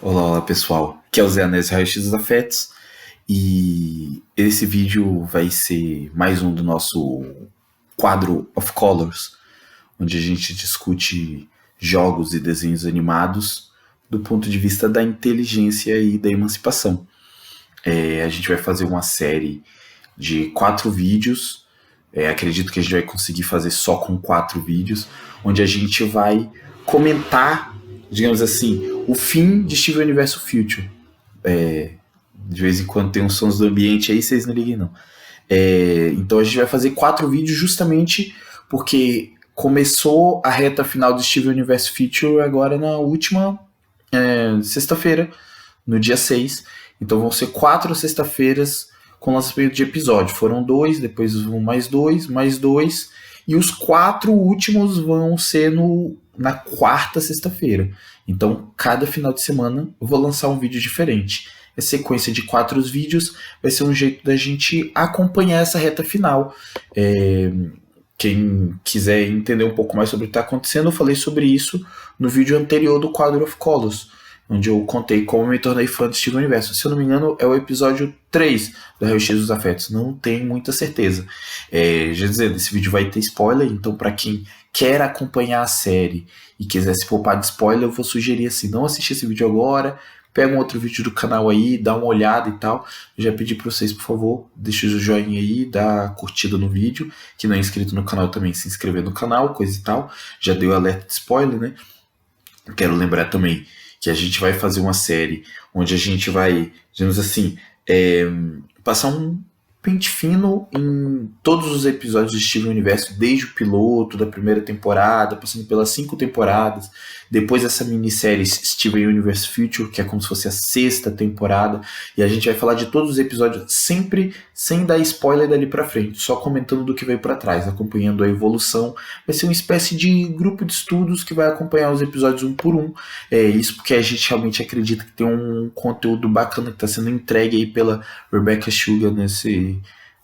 Olá pessoal, aqui é o Zé Anésio Raio-X dos Afetos e esse vídeo vai ser mais um do nosso quadro of Colors, onde a gente discute jogos e desenhos animados do ponto de vista da inteligência e da emancipação. A gente vai fazer uma série de 4 vídeos, acredito que a gente vai conseguir fazer só com 4 vídeos, onde a gente vai comentar, digamos assim, o fim de Steven Universe Future. De vez em quando tem uns sons do ambiente aí, vocês não liguem não. Então a gente vai fazer 4 vídeos justamente porque começou a reta final do Steven Universe Future agora na última sexta-feira, no dia 6. Então vão ser 4 sexta-feiras com lançamento de episódio. Foram 2, depois vão mais 2, mais 2. E os 4 últimos vão ser na quarta sexta-feira. Então, cada final de semana eu vou lançar um vídeo diferente. A sequência de 4 vídeos vai ser um jeito da gente acompanhar essa reta final. Quem quiser entender um pouco mais sobre o que está acontecendo, eu falei sobre isso no vídeo anterior do quadro of Colors, onde eu contei como me tornei fã de Steven Universo. Se eu não me engano, é o episódio 3 do Raio-X dos Afetos. Não tenho muita certeza. Já dizendo, esse vídeo vai ter spoiler, então para quem quer acompanhar a série e quiser se poupar de spoiler, eu vou sugerir assim, não assistir esse vídeo agora, pega um outro vídeo do canal aí, dá uma olhada e tal. Eu já pedi para vocês, por favor, deixem o joinha aí, dá curtida no vídeo. Quem não é inscrito no canal também se inscrever no canal, coisa e tal. Já deu alerta de spoiler, né? Quero lembrar também que a gente vai fazer uma série onde a gente vai, digamos assim, passar um pente fino em todos os episódios de Steven Universo, desde o piloto da primeira temporada, passando pelas 5 temporadas, depois essa minissérie Steven Universe Future, que é como se fosse a 6ª temporada, e a gente vai falar de todos os episódios sempre sem dar spoiler dali pra frente, só comentando do que veio para trás, acompanhando a evolução. Vai ser uma espécie de grupo de estudos que vai acompanhar os episódios um por um. Isso porque a gente realmente acredita que tem um conteúdo bacana que está sendo entregue aí pela Rebecca Sugar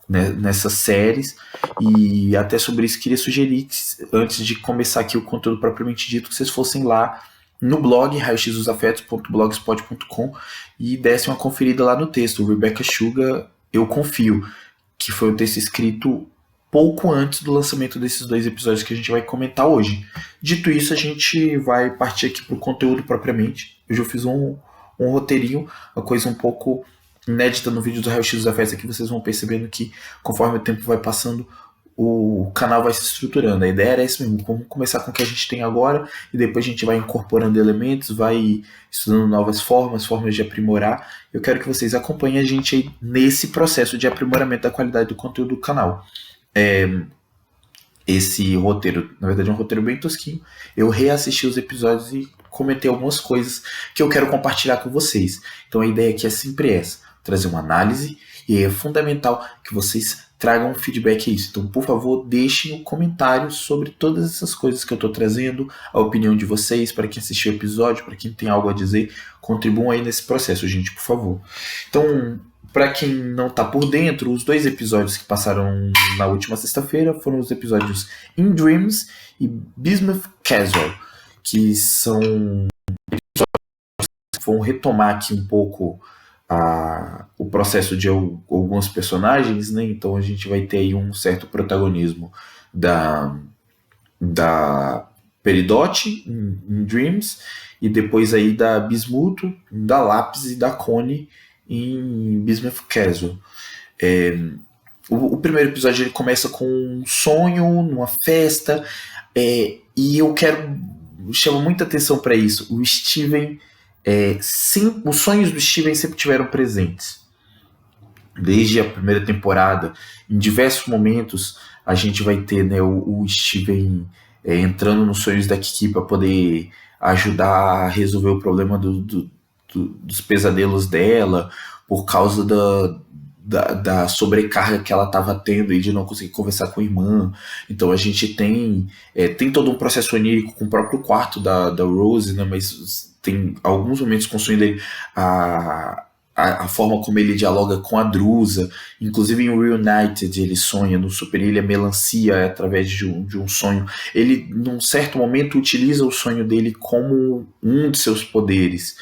nessas séries. E até sobre isso queria sugerir que, antes de começar aqui o conteúdo propriamente dito, que vocês fossem lá no blog raioxdosafetos.blogspot.com e dessem uma conferida lá no texto. Rebecca Sugar, eu confio, que foi um texto escrito pouco antes do lançamento desses 2 episódios que a gente vai comentar hoje. Dito isso, a gente vai partir aqui para o conteúdo propriamente. Eu já fiz um roteirinho, uma coisa um pouco inédita no vídeo do Raio-X dos Afetos, aqui vocês vão percebendo que conforme o tempo vai passando, o canal vai se estruturando. A ideia era essa mesmo, vamos começar com o que a gente tem agora e depois a gente vai incorporando elementos, vai estudando novas formas de aprimorar. Eu quero que vocês acompanhem a gente aí nesse processo de aprimoramento da qualidade do conteúdo do canal. Esse roteiro, na verdade é um roteiro bem tosquinho, eu reassisti os episódios e comentei algumas coisas que eu quero compartilhar com vocês. Então a ideia aqui é sempre essa, trazer uma análise, e é fundamental que vocês tragam um feedback a isso. Então, por favor, deixem um comentário sobre todas essas coisas que eu estou trazendo, a opinião de vocês, para quem assistiu o episódio, para quem tem algo a dizer, contribuam aí nesse processo, gente, por favor. Então, para quem não está por dentro, os 2 episódios que passaram na última sexta-feira foram os episódios In Dreams e Bismuth Castle, que são que vão retomar aqui um pouco o processo de alguns personagens, né? Então a gente vai ter aí um certo protagonismo da Peridot em Dreams, e depois aí da Bismuth, da Lápis e da Connie em Bismuth Castle. O primeiro episódio ele começa com um sonho numa festa, e eu chamo muita atenção para isso. O Steven, os sonhos do Steven sempre tiveram presentes. Desde a primeira temporada, em diversos momentos, a gente vai ter, né, o Steven entrando nos sonhos da Kiki para poder ajudar a resolver o problema dos pesadelos dela, por causa da sobrecarga que ela estava tendo e de não conseguir conversar com a irmã. Então a gente tem todo um processo onírico com o próprio quarto da Rose, né, mas tem alguns momentos com o sonho dele, a forma como ele dialoga com a Drusa, inclusive em Reunited ele sonha no Super Ilha Melancia através de um sonho. Ele, num certo momento, utiliza o sonho dele como um de seus poderes.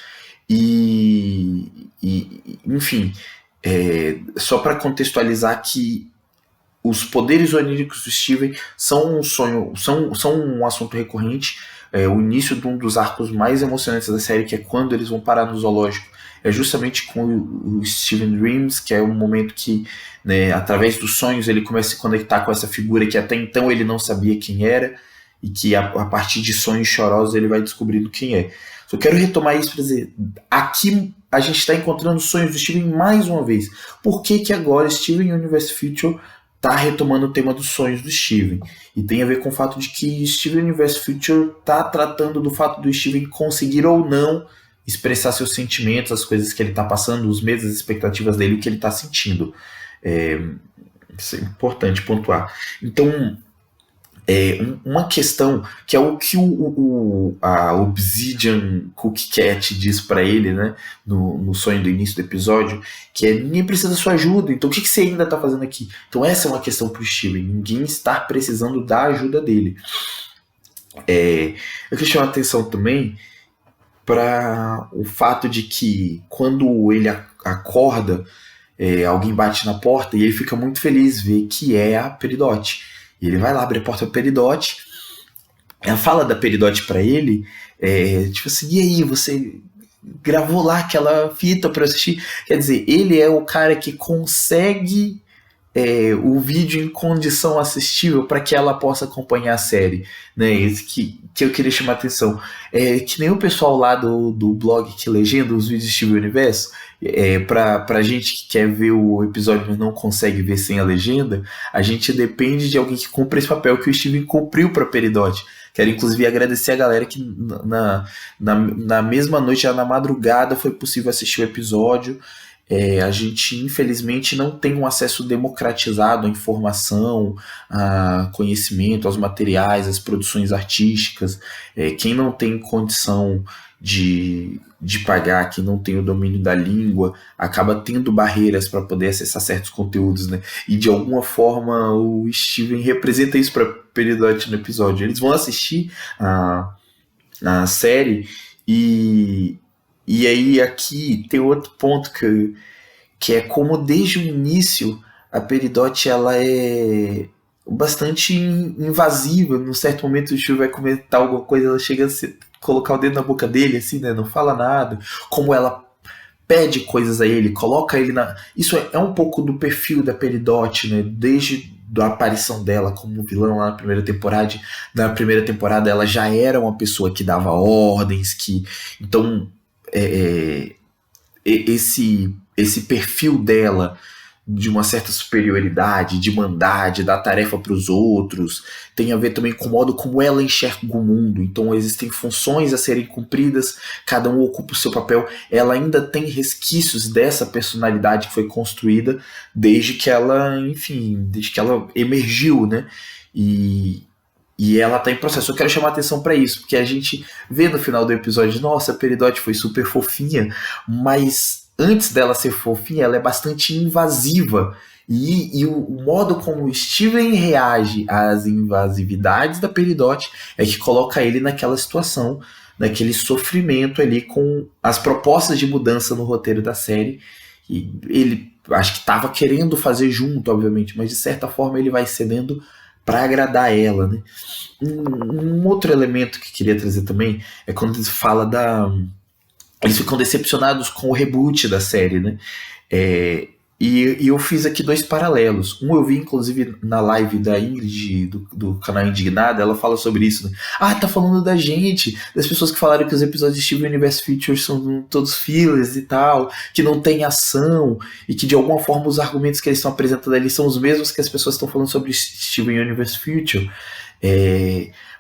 Enfim, só para contextualizar que os poderes oníricos do Steven são um sonho, são um assunto recorrente. O início de um dos arcos mais emocionantes da série, que é quando eles vão parar no zoológico, é justamente com o Steven Dreams, que é um momento que, né, através dos sonhos, ele começa a se conectar com essa figura que até então ele não sabia quem era, e que a partir de sonhos chorosos ele vai descobrindo quem é. Só quero retomar isso para dizer, aqui a gente está encontrando os sonhos do Steven mais uma vez. Por que agora Steven Universe Future tá retomando o tema dos sonhos do Steven? E tem a ver com o fato de que Steven Universe Future tá tratando do fato do Steven conseguir ou não expressar seus sentimentos, as coisas que ele tá passando, os medos, as expectativas dele, o que ele tá sentindo. Isso é importante pontuar. Então, uma questão que é o que a Obsidian Cookie Cat diz pra ele, né, no sonho do início do episódio, que é: ninguém precisa da sua ajuda, então o que você ainda tá fazendo aqui? Então essa é uma questão pro Steven, ninguém está precisando da ajuda dele. Eu queria chamar a atenção também para o fato de que quando ele acorda, alguém bate na porta e ele fica muito feliz ver que é a Peridot. E ele vai lá, abre a porta da Peridot. Ela fala da Peridot pra ele, tipo assim: e aí, você gravou lá aquela fita pra eu assistir? Quer dizer, ele é o cara que consegue o vídeo em condição assistível para que ela possa acompanhar a série, né? Esse que eu queria chamar a atenção. Que nem o pessoal lá do blog que legenda os vídeos de Steven Universo, pra gente que quer ver o episódio mas não consegue ver sem a legenda, a gente depende de alguém que cumpra esse papel que o Steven cumpriu pra Peridot. Quero inclusive agradecer a galera que na mesma noite, já na madrugada, foi possível assistir o episódio. A gente infelizmente não tem um acesso democratizado à informação, a conhecimento, aos materiais, às produções artísticas. Quem não tem condição de pagar, quem não tem o domínio da língua, acaba tendo barreiras para poder acessar certos conteúdos, né? E de alguma forma o Steven representa isso para Peridot no episódio. Eles vão assistir a série e aí aqui tem outro ponto que é como desde o início a Peridot ela é bastante invasiva. Num certo momento o Steven vai comentar alguma coisa, ela chega a colocar o dedo na boca dele, assim, né? Não fala nada. Como ela pede coisas a ele, coloca ele na... Isso é um pouco do perfil da Peridot, né? Desde a aparição dela como vilão lá na primeira temporada. Na primeira temporada ela já era uma pessoa que dava ordens, então esse perfil dela de uma certa superioridade, de mandar, de dar tarefa para os outros, tem a ver também com o modo como ela enxerga o mundo. Então existem funções a serem cumpridas, cada um ocupa o seu papel. Ela ainda tem resquícios dessa personalidade que foi construída desde que ela emergiu, né? E ela tá em processo. Eu quero chamar a atenção para isso, porque a gente vê no final do episódio, nossa, a Peridot foi super fofinha, mas antes dela ser fofinha, ela é bastante invasiva. E o modo como o Steven reage às invasividades da Peridot é que coloca ele naquela situação, naquele sofrimento ali com as propostas de mudança no roteiro da série. E ele, acho que estava querendo fazer junto, obviamente, mas de certa forma ele vai cedendo para agradar ela, né? Um outro elemento que queria trazer também é quando eles falam eles ficam decepcionados com o reboot da série, né? E eu fiz aqui dois paralelos. Eu vi inclusive na live da Ingrid do canal Indignada, ela fala sobre isso, né? Tá falando da gente, das pessoas que falaram que os episódios de Steven Universe Features são todos fillers e tal, que não tem ação, e que de alguma forma os argumentos que eles estão apresentando ali são os mesmos que as pessoas estão falando sobre Steven Universe Future.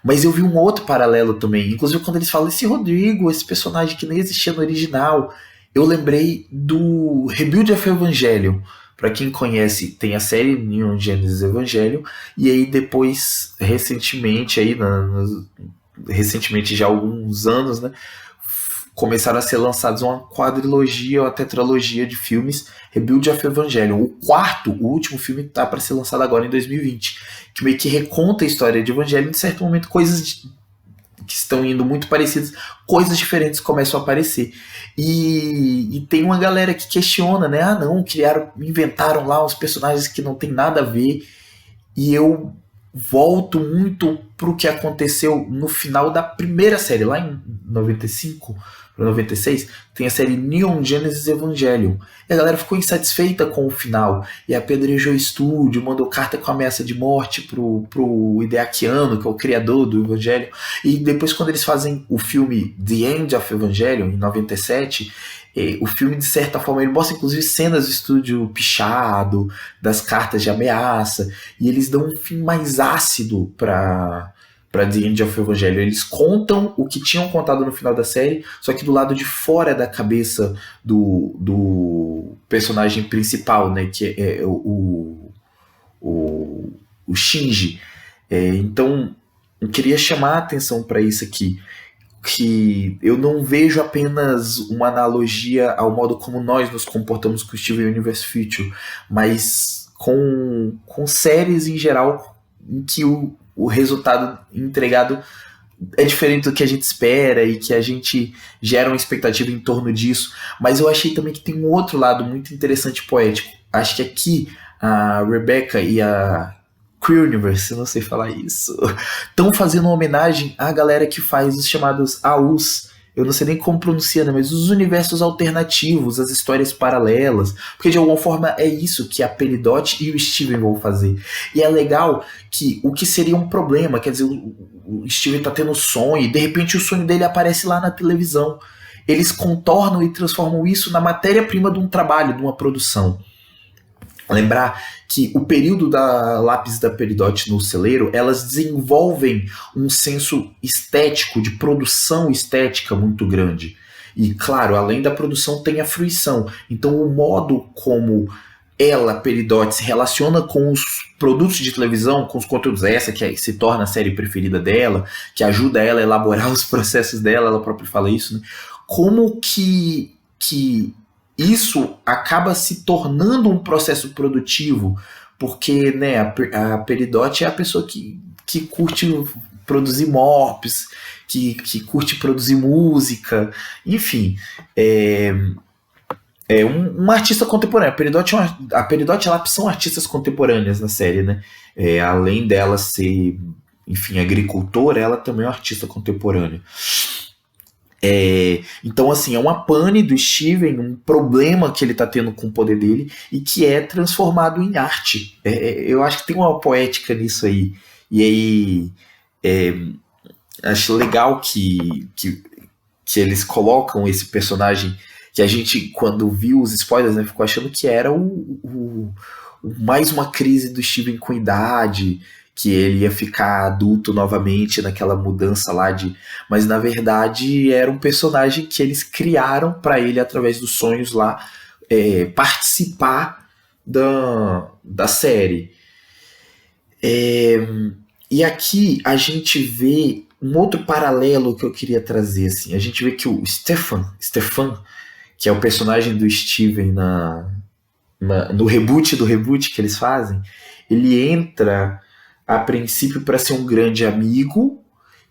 Mas eu vi um outro paralelo também, inclusive quando eles falam esse Rodrigo, esse personagem que nem existia no original, eu lembrei do Rebuild of Evangelion. Pra quem conhece, tem a série Neon Genesis Evangelion, e aí depois, recentemente já há alguns anos, né, começaram a ser lançados uma quadrilogia ou a tetralogia de filmes Rebuild of Evangelion. O último filme tá para ser lançado agora em 2020, que meio que reconta a história de Evangelion, de certo momento coisas que estão indo muito parecidas, coisas diferentes começam a aparecer. E tem uma galera que questiona, né? Ah, não, inventaram lá uns personagens que não tem nada a ver. E eu volto muito pro que aconteceu no final da primeira série, lá em 95 para 96, tem a série Neon Genesis Evangelion. E a galera ficou insatisfeita com o final e apedrejou o estúdio, mandou carta com ameaça de morte pro Hideaki Anno, que é o criador do Evangelion. E depois, quando eles fazem o filme The End of Evangelion, em 97, o filme, de certa forma, ele mostra inclusive cenas do estúdio pichado, das cartas de ameaça, e eles dão um fim mais ácido para The End of Evangelion. Eles contam o que tinham contado no final da série, só que do lado de fora da cabeça do personagem principal, né, que é o Shinji. Então, eu queria chamar a atenção para isso aqui, que eu não vejo apenas uma analogia ao modo como nós nos comportamos com o Steven Universe Future, mas com séries em geral em que o resultado entregado é diferente do que a gente espera e que a gente gera uma expectativa em torno disso. Mas eu achei também que tem um outro lado muito interessante e poético. Acho que aqui a Rebecca e a Queer Universe, eu não sei falar isso, estão fazendo uma homenagem à galera que faz os chamados AUs. Eu não sei nem como pronuncia, né? Mas os universos alternativos, as histórias paralelas, porque de alguma forma é isso que a Peridot e o Steven vão fazer. E é legal que o que seria um problema, quer dizer, o Steven tá tendo sonho e de repente o sonho dele aparece lá na televisão. Eles contornam e transformam isso na matéria-prima de um trabalho, de uma produção. Lembrar que o período da Lápis da Peridot no celeiro, elas desenvolvem um senso estético, de produção estética muito grande. E claro, além da produção tem a fruição. Então o modo como ela, Peridot, se relaciona com os produtos de televisão, com os conteúdos, essa que se torna a série preferida dela, que ajuda ela a elaborar os processos dela, ela própria fala isso, né? Como que isso acaba se tornando um processo produtivo, porque, né, a Peridot é a pessoa que curte produzir mops, que curte produzir música, enfim, uma artista contemporânea. A Peridot e a Lápis são artistas contemporâneas na série, né? Além dela ser, enfim, agricultora, ela também é uma artista contemporânea. Então, assim, é uma pane do Steven, um problema que ele tá tendo com o poder dele e que é transformado em arte. Eu acho que tem uma poética nisso aí. E aí, acho legal que eles colocam esse personagem que a gente, quando viu os spoilers, né, ficou achando que era mais uma crise do Steven com idade, que ele ia ficar adulto novamente naquela mudança lá mas na verdade era um personagem que eles criaram para ele através dos sonhos lá participar da série. E aqui a gente vê um outro paralelo que eu queria trazer, assim. A gente vê que o Stefan, que é o personagem do Steven no reboot do reboot que eles fazem, ele entra a princípio para ser um grande amigo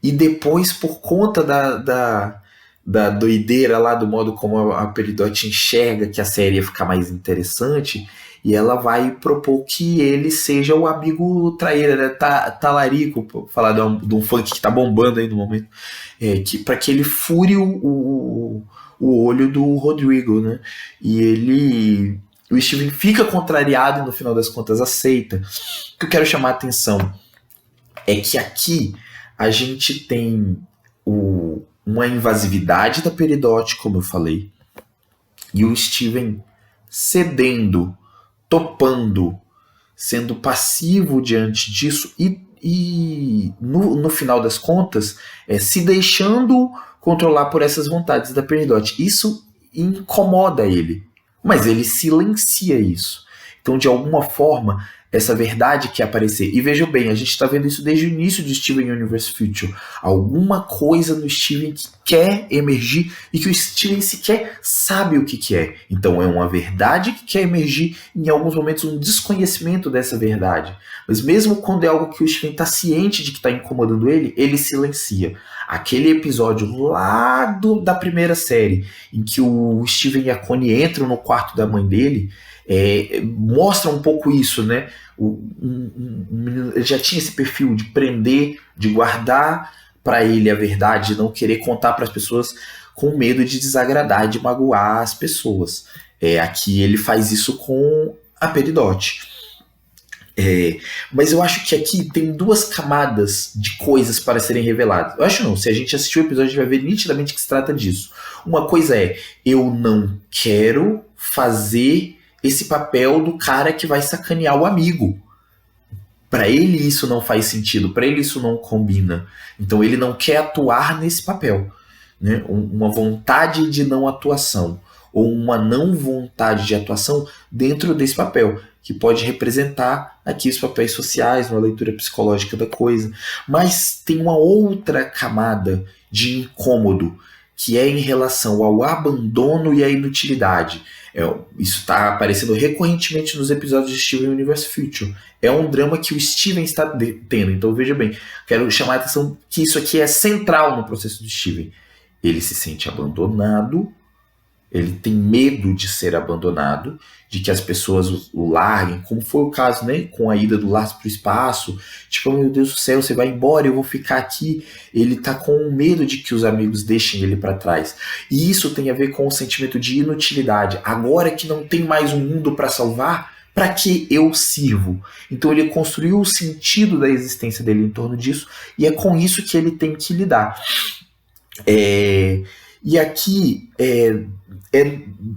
e depois, por conta da doideira lá, do modo como a Peridot enxerga que a série ia ficar mais interessante, e ela vai propor que ele seja o amigo traíra, né? Talarico, pra falar de um funk que tá bombando aí no momento, para que ele fure o olho do Rodrigo, né? E o Steven fica contrariado e no final das contas aceita. O que eu quero chamar a atenção é que aqui a gente tem uma invasividade da Peridot, como eu falei, e o Steven cedendo, topando, sendo passivo diante disso e no final das contas, se deixando controlar por essas vontades da Peridot. Isso incomoda ele, mas ele silencia isso. Então, de alguma forma, essa verdade quer aparecer. E vejam bem, a gente está vendo isso desde o início de Steven Universe Future. Alguma coisa no Steven que quer emergir e que o Steven sequer sabe o que é. Então é uma verdade que quer emergir, em alguns momentos um desconhecimento dessa verdade. Mas mesmo quando é algo que o Steven está ciente de que está incomodando ele, ele silencia. Aquele episódio lá da primeira série, em que o Steven e a Connie entram no quarto da mãe dele, mostra um pouco isso, né? Ele já tinha esse perfil de prender, de guardar para ele a verdade, de não querer contar para as pessoas com medo de desagradar, de magoar as pessoas. Aqui ele faz isso com a Peridot. Mas eu acho que aqui tem duas camadas de coisas para serem reveladas. Eu acho não, se a gente assistir o episódio, a gente vai ver nitidamente que se trata disso. Uma coisa eu não quero fazer esse papel do cara que vai sacanear o amigo. Para ele isso não faz sentido, para ele isso não combina. Então ele não quer atuar nesse papel, né? Uma vontade de não atuação, ou uma não vontade de atuação dentro desse papel, que pode representar aqui os papéis sociais, uma leitura psicológica da coisa. Mas tem uma outra camada de incômodo, que é em relação ao abandono e à inutilidade. Isso está aparecendo recorrentemente nos episódios de Steven Universe Future. É um drama que o Steven está tendo. Então veja bem, quero chamar a atenção que isso aqui é central no processo do Steven. Ele se sente abandonado, ele tem medo de ser abandonado, de que as pessoas o larguem, como foi o caso, né, com a ida do Lars para o espaço. Tipo, meu Deus do céu, você vai embora, eu vou ficar aqui. Ele tá com medo de que os amigos deixem ele para trás. E isso tem a ver com o sentimento de inutilidade. Agora que não tem mais um mundo para salvar, para que eu sirvo? Então ele construiu o sentido da existência dele em torno disso, e é com isso que ele tem que lidar. E aqui,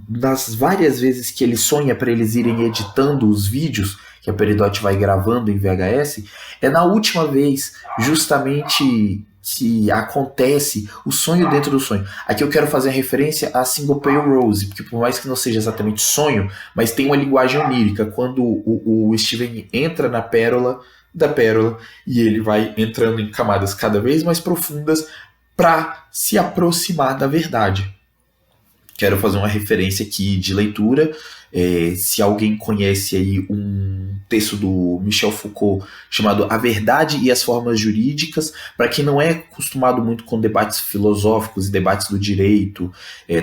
nas várias vezes que ele sonha para eles irem editando os vídeos que a Peridot vai gravando em VHS, na última vez justamente que acontece o sonho dentro do sonho. Aqui eu quero fazer a referência a Single Pale Rose, porque por mais que não seja exatamente sonho, mas tem uma linguagem onírica, quando o Steven entra na pérola da pérola e ele vai entrando em camadas cada vez mais profundas para se aproximar da verdade. Quero fazer uma referência aqui de leitura. Se alguém conhece aí um texto do Michel Foucault chamado A Verdade e as Formas Jurídicas, para quem não é acostumado muito com debates filosóficos e debates do direito,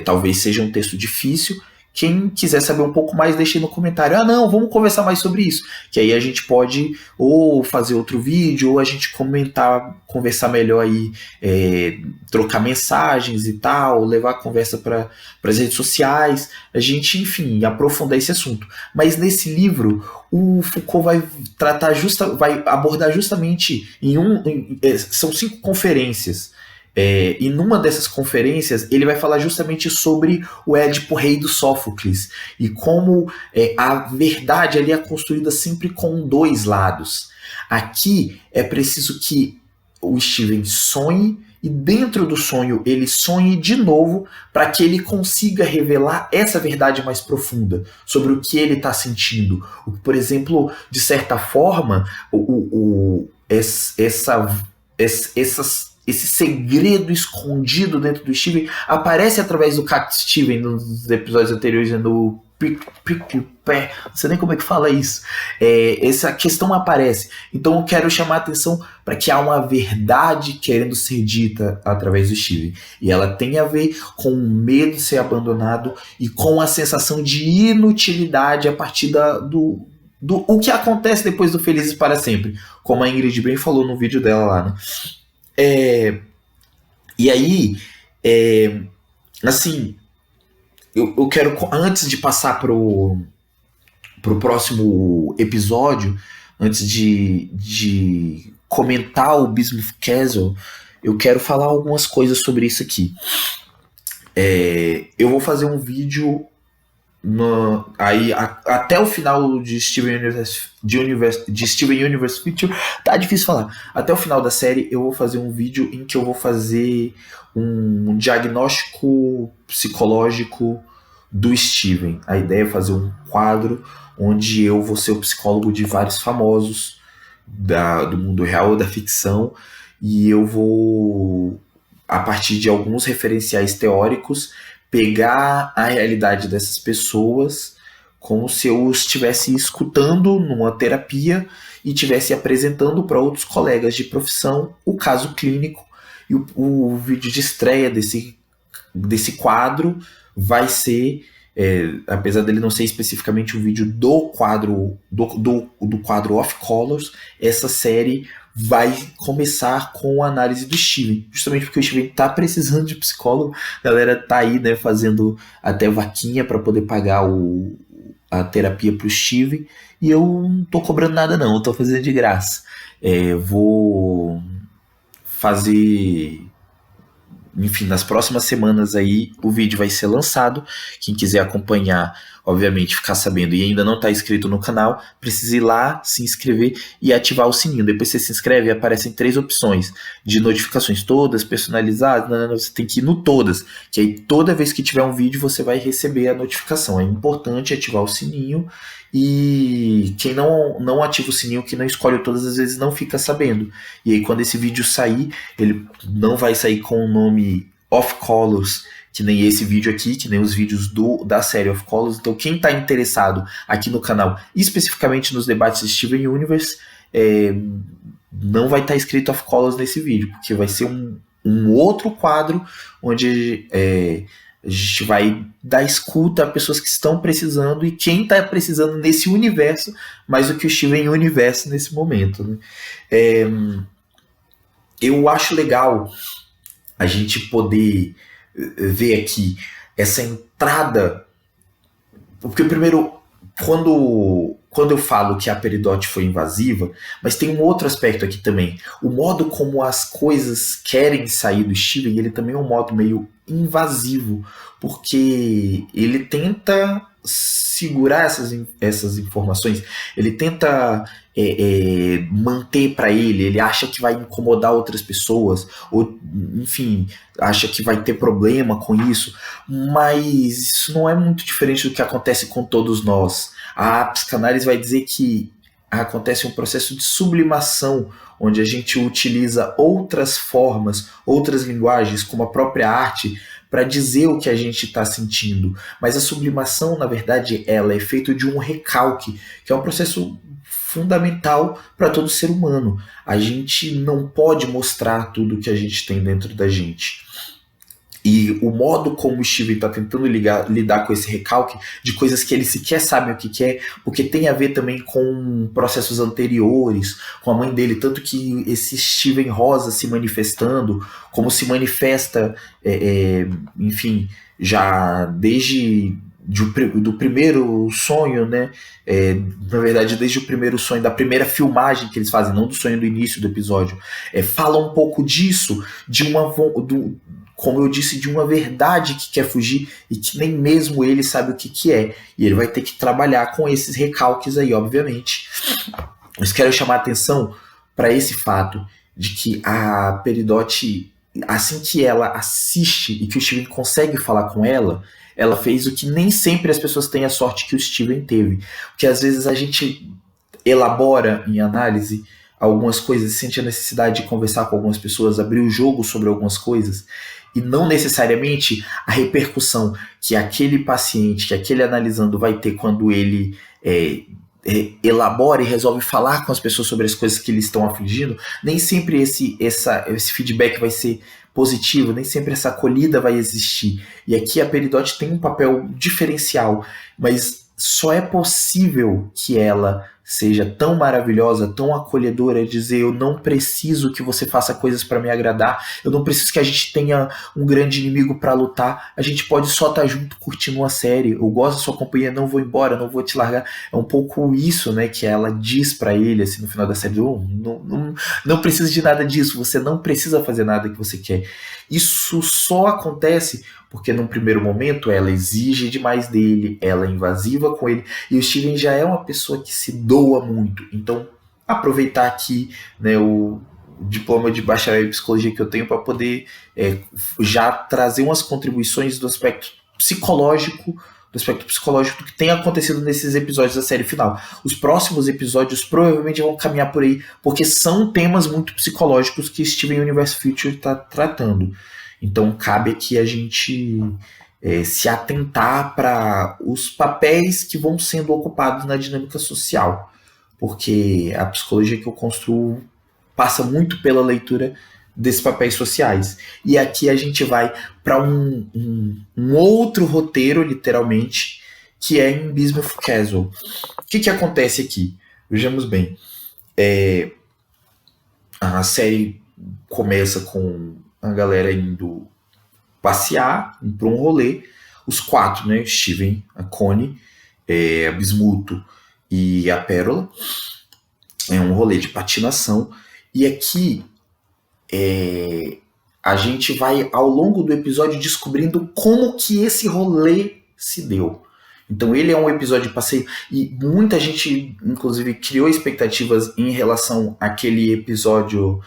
talvez seja um texto difícil. Quem quiser saber um pouco mais, deixe aí no comentário. Não, vamos conversar mais sobre isso. Que aí a gente pode ou fazer outro vídeo, ou a gente conversar melhor aí, trocar mensagens e tal, levar a conversa para as redes sociais. A gente, enfim, aprofundar esse assunto. Mas nesse livro, o Foucault vai abordar justamente são 5 conferências. E numa dessas conferências ele vai falar justamente sobre o Édipo Rei do Sófocles e como a verdade ali é construída sempre com 2 lados. Aqui é preciso que o Steven sonhe e dentro do sonho ele sonhe de novo para que ele consiga revelar essa verdade mais profunda sobre o que ele está sentindo. Por exemplo, de certa forma, esse segredo escondido dentro do Steven aparece através do Cat Steven nos episódios anteriores, no Prickly-Pé, não sei nem como é que fala isso. Essa questão aparece. Então eu quero chamar a atenção para que há uma verdade querendo ser dita através do Steven. E ela tem a ver com o medo de ser abandonado e com a sensação de inutilidade a partir o que acontece depois do Felizes para Sempre. Como a Ingrid bem falou no vídeo dela lá, né? E aí, assim, eu quero, antes de passar pro próximo episódio, antes de comentar o Bismuth Castle, eu quero falar algumas coisas sobre isso aqui. Eu vou fazer um vídeo até o final de Steven Universe Future, tá difícil falar. Até o final da série eu vou fazer um vídeo em que eu vou fazer um diagnóstico psicológico do Steven. A ideia é fazer um quadro onde eu vou ser o psicólogo de vários famosos do mundo real ou da ficção, e eu vou, a partir de alguns referenciais teóricos, pegar a realidade dessas pessoas como se eu estivesse escutando numa terapia e estivesse apresentando para outros colegas de profissão o caso clínico, E o vídeo de estreia desse quadro vai ser, apesar dele não ser especificamente um vídeo do quadro do quadro Off Colors, essa série vai começar com a análise do Steven, justamente porque o Steven tá precisando de psicólogo. A galera tá aí, né, fazendo até vaquinha para poder pagar a terapia pro Steven, e eu não tô cobrando nada não, eu tô fazendo de graça. Vou fazer, enfim, nas próximas semanas aí o vídeo vai ser lançado. Quem quiser acompanhar, obviamente, ficar sabendo e ainda não está inscrito no canal, precisa ir lá, se inscrever e ativar o sininho. Depois você se inscreve e aparecem 3 opções de notificações, todas personalizadas. Você tem que ir no todas, que aí toda vez que tiver um vídeo você vai receber a notificação. É importante ativar o sininho, e quem não ativa o sininho, que não escolhe todas, às vezes não fica sabendo. E aí quando esse vídeo sair, ele não vai sair com o nome Off Colors, que nem esse vídeo aqui, que nem os vídeos da série Off Colors. Então quem está interessado aqui no canal, especificamente nos debates de Steven Universe, não vai estar escrito Off Colors nesse vídeo, porque vai ser um outro quadro onde a gente vai dar escuta a pessoas que estão precisando, e quem está precisando nesse universo mais do que o Steven Universo nesse momento, né? Eu acho legal a gente poder ver aqui essa entrada, porque primeiro, quando eu falo que a Peridot foi invasiva, mas tem um outro aspecto aqui também. O modo como as coisas querem sair do Steven, ele também é um modo meio invasivo, porque ele tenta segurar essas informações, ele tenta manter para ele acha que vai incomodar outras pessoas, ou enfim, acha que vai ter problema com isso, mas isso não é muito diferente do que acontece com todos nós. A psicanálise vai dizer que acontece um processo de sublimação, onde a gente utiliza outras formas, outras linguagens, como a própria arte, para dizer o que a gente está sentindo. Mas a sublimação, na verdade, ela é feita de um recalque, que é um processo fundamental para todo ser humano. A gente não pode mostrar tudo que a gente tem dentro da gente. E o modo como o Steven está tentando lidar com esse recalque de coisas que ele sequer sabe o que quer, porque tem a ver também com processos anteriores, com a mãe dele, tanto que esse Steven Rosa se manifestando, como se manifesta, enfim, já desde do primeiro sonho, né? Na verdade, desde o primeiro sonho, da primeira filmagem que eles fazem, não do sonho do início do episódio, fala um pouco disso, como eu disse, de uma verdade que quer fugir e que nem mesmo ele sabe o que é. E ele vai ter que trabalhar com esses recalques aí, obviamente. Mas quero chamar a atenção para esse fato de que a Peridot, assim que ela assiste e que o Steven consegue falar com ela fez o que nem sempre as pessoas têm a sorte que o Steven teve. Porque às vezes a gente elabora em análise algumas coisas, sente a necessidade de conversar com algumas pessoas, abrir o jogo sobre algumas coisas, e não necessariamente a repercussão que aquele paciente, que aquele analisando vai ter quando ele elabora e resolve falar com as pessoas sobre as coisas que eles estão afligindo, nem sempre esse feedback vai ser positivo, nem sempre essa acolhida vai existir. E aqui a Peridot tem um papel diferencial, mas só é possível que ela seja tão maravilhosa, tão acolhedora, dizer: eu não preciso que você faça coisas para me agradar, eu não preciso que a gente tenha um grande inimigo para lutar, a gente pode só estar junto curtindo uma série, eu gosto da sua companhia, não vou embora, não vou te largar. É um pouco isso, né, que ela diz para ele assim, no final da série: não precisa de nada disso, você não precisa fazer nada que você quer. Isso só acontece porque num primeiro momento ela exige demais dele, ela é invasiva com ele, e o Steven já é uma pessoa que se doa muito. Então, aproveitar aqui, né, o diploma de bacharel em psicologia que eu tenho para poder já trazer umas contribuições do aspecto psicológico do que tem acontecido nesses episódios da série final. Os próximos episódios provavelmente vão caminhar por aí, porque são temas muito psicológicos que Steven Universe Future está tratando. Então cabe aqui a gente se atentar para os papéis que vão sendo ocupados na dinâmica social, porque a psicologia que eu construo passa muito pela leitura desses papéis sociais. E aqui a gente vai para um outro roteiro, literalmente, que é em Bismuth Castle. O que acontece aqui? Vejamos bem. A série começa com a galera indo passear, indo para um rolê. Os quatro, né? Steven, a Connie, a Bismuth e a Pérola. É um rolê de patinação. E aqui a gente vai, ao longo do episódio, descobrindo como que esse rolê se deu. Então ele é um episódio de passeio e muita gente, inclusive, criou expectativas em relação àquele episódio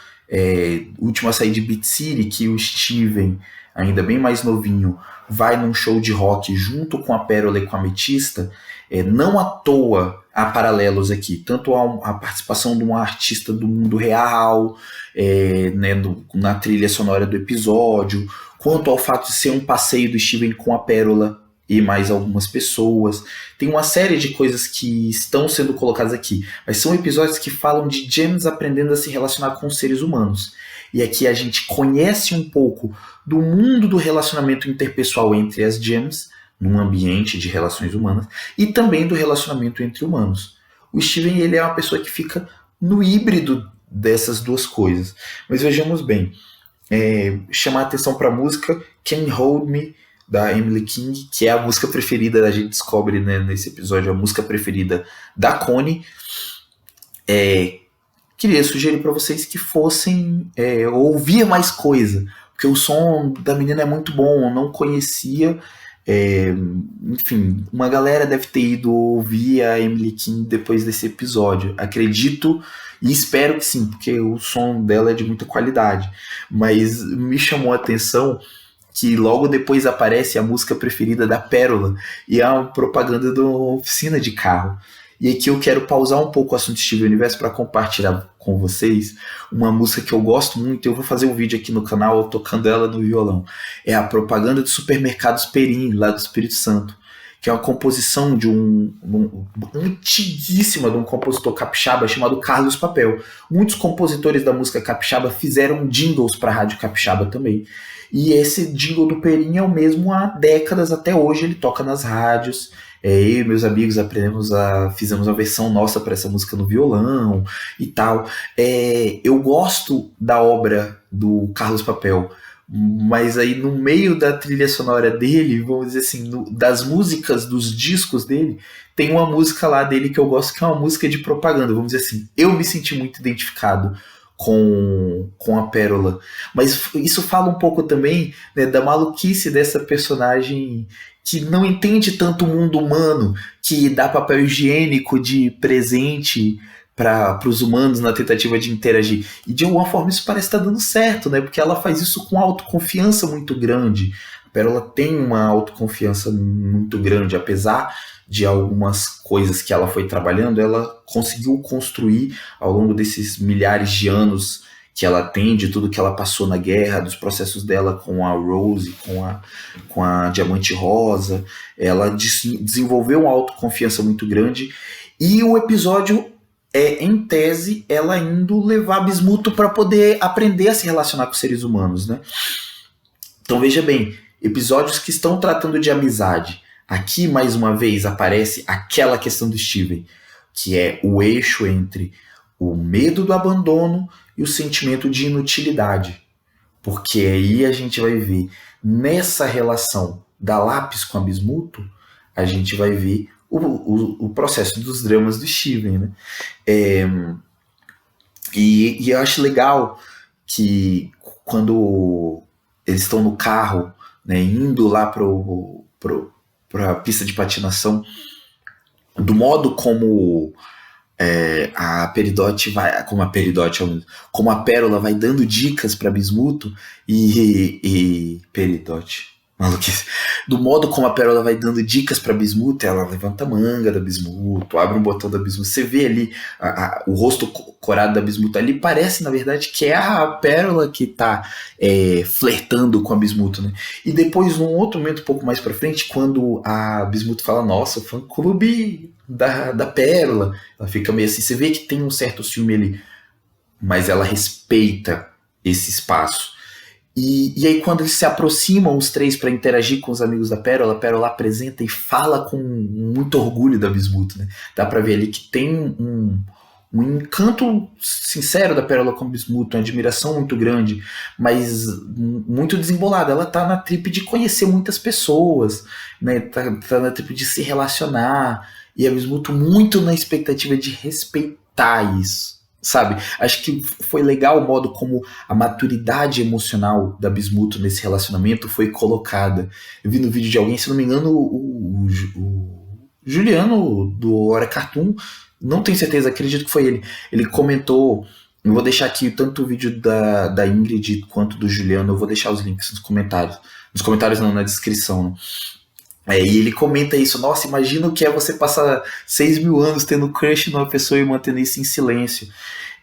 Última Saída de Beat City, que o Steven, ainda bem mais novinho, vai num show de rock junto com a Pérola e com a Ametista. Não à toa há paralelos aqui, tanto a participação de um artista do mundo real, né, na trilha sonora do episódio, quanto ao fato de ser um passeio do Steven com a Pérola e mais algumas pessoas. Tem uma série de coisas que estão sendo colocadas aqui, mas são episódios que falam de gems aprendendo a se relacionar com os seres humanos. E aqui a gente conhece um pouco do mundo do relacionamento interpessoal entre as gems, num ambiente de relações humanas, e também do relacionamento entre humanos. O Steven, ele é uma pessoa que fica no híbrido dessas duas coisas. Mas vejamos bem, chamar a atenção para a música Can't Hold Me, da Emily King, que é a música preferida, a gente descobre, né, nesse episódio, a música preferida da Connie. Queria sugerir para vocês que fossem ouvir mais coisa, porque o som da menina é muito bom, eu não conhecia. Enfim, uma galera deve ter ido ouvir a Emily King depois desse episódio, acredito e espero que sim, porque o som dela é de muita qualidade, mas me chamou a atenção que logo depois aparece a música preferida da Pérola e é uma propaganda de uma oficina de carro. E aqui eu quero pausar um pouco o assunto Steven Universe para compartilhar com vocês uma música que eu gosto muito. Eu vou fazer um vídeo aqui no canal tocando ela no violão. É a propaganda de Supermercados Perim, lá do Espírito Santo, que é uma composição de antiguíssima de um compositor capixaba chamado Carlos Papel. Muitos compositores da música capixaba fizeram jingles para a Rádio Capixaba também. E esse jingle do Perim é o mesmo há décadas, até hoje ele toca nas rádios. Eu e meus amigos fizemos uma versão nossa para essa música no violão e tal. Eu gosto da obra do Carlos Papel, mas aí no meio da trilha sonora dele, vamos dizer assim, das músicas dos discos dele, tem uma música lá dele que eu gosto, que é uma música de propaganda, vamos dizer assim. Eu me senti muito identificado com a Pérola, mas isso fala um pouco também, né, da maluquice dessa personagem que não entende tanto o mundo humano, que dá papel higiênico de presente para os humanos na tentativa de interagir. E de alguma forma isso parece estar dando certo, né? Porque ela faz isso com autoconfiança muito grande. A Pérola tem uma autoconfiança muito grande, apesar de algumas coisas que ela foi trabalhando, ela conseguiu construir ao longo desses milhares de anos que ela tem, de tudo que ela passou na guerra, dos processos dela com a Rose, com a Diamante Rosa. Ela desenvolveu uma autoconfiança muito grande. E o episódio em tese, ela indo levar Bismuth para poder aprender a se relacionar com seres humanos, né? Então veja bem, episódios que estão tratando de amizade. Aqui, mais uma vez, aparece aquela questão do Steven, que é o eixo entre o medo do abandono e o sentimento de inutilidade. Porque aí a gente vai ver, nessa relação da Lápis com a Bismuth, a gente vai ver o processo dos dramas do Steven, né? E eu acho legal que quando eles estão no carro, né, indo lá para a pista de patinação, do modo como a Peridot vai, como a Pérola vai dando dicas para Bismuth e Peridot, maluquice. Do modo como a Pérola vai dando dicas para Bismuth, ela levanta a manga da Bismuth, abre um botão da Bismuth, você vê ali o rosto corado da Bismuth ali, parece na verdade que é a Pérola que tá flertando com a Bismuth, né? E depois, num outro momento um pouco mais pra frente, quando a Bismuth fala, nossa, o fã-clube da Pérola, ela fica meio assim, você vê que tem um certo ciúme ali, mas ela respeita esse espaço. E aí, quando eles se aproximam, os três, para interagir com os amigos da Pérola, a Pérola apresenta e fala com muito orgulho da Bismuth, né? Dá pra ver ali que tem um encanto sincero da Pérola com a Bismuth, uma admiração muito grande, mas muito desembolada. Ela tá na trip de conhecer muitas pessoas, né? Tá na trip de se relacionar, e a Bismuth muito na expectativa de respeitar isso. Sabe? Acho que foi legal o modo como a maturidade emocional da Bismuth nesse relacionamento foi colocada. Eu vi no vídeo de alguém, se não me engano, o Juliano do Hora Cartoon, não tenho certeza, acredito que foi ele. Ele comentou. Eu vou deixar aqui tanto o vídeo da Ingrid quanto do Juliano, eu vou deixar os links nos comentários. Nos comentários não, na descrição, né? E ele comenta isso, nossa, imagina o que é você passar 6.000 anos tendo crush numa pessoa e mantendo isso em silêncio.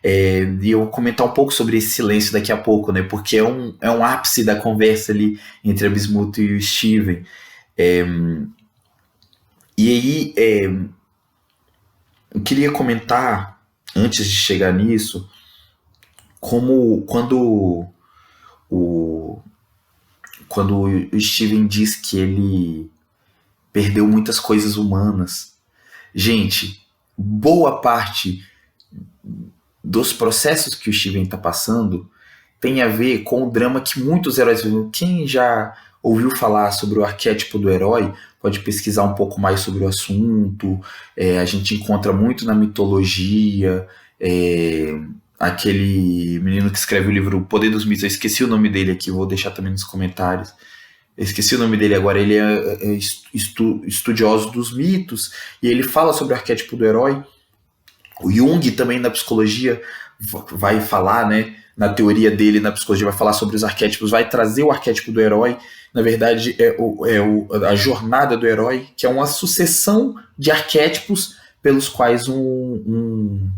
E eu vou comentar um pouco sobre esse silêncio daqui a pouco, né? Porque é um ápice da conversa ali entre a Bismuth e o Steven. E aí, eu queria comentar, antes de chegar nisso, como quando o Steven diz que ele perdeu muitas coisas humanas. Gente, boa parte dos processos que o Steven está passando tem a ver com o drama que muitos heróis vivem. Quem já ouviu falar sobre o arquétipo do herói pode pesquisar um pouco mais sobre o assunto. A gente encontra muito na mitologia. Aquele menino que escreve o livro O Poder dos Mitos, eu esqueci o nome dele aqui, vou deixar também nos comentários. Eu esqueci o nome dele agora, ele é estudioso dos mitos, e ele fala sobre o arquétipo do herói. O Jung também na psicologia vai falar, né, na teoria dele na psicologia, vai falar sobre os arquétipos, vai trazer o arquétipo do herói. Na verdade, a jornada do herói, que é uma sucessão de arquétipos pelos quais um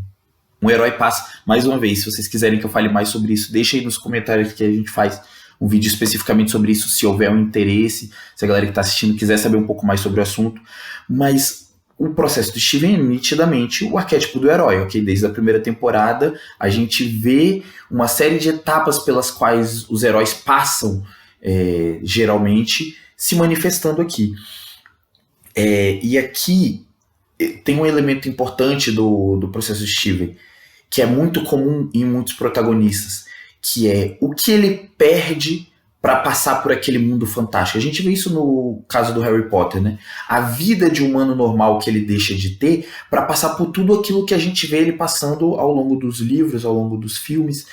herói passa. Mais uma vez, se vocês quiserem que eu fale mais sobre isso, deixa aí nos comentários que a gente faz um vídeo especificamente sobre isso, se houver um interesse, se a galera que está assistindo quiser saber um pouco mais sobre o assunto. Mas o processo do Steven é nitidamente o arquétipo do herói, ok? Desde a primeira temporada, a gente vê uma série de etapas pelas quais os heróis passam, geralmente, se manifestando aqui. E aqui tem um elemento importante do processo do Steven, que é muito comum em muitos protagonistas, que é o que ele perde para passar por aquele mundo fantástico. A gente vê isso no caso do Harry Potter, né? A vida de humano normal que ele deixa de ter para passar por tudo aquilo que a gente vê ele passando ao longo dos livros, ao longo dos filmes.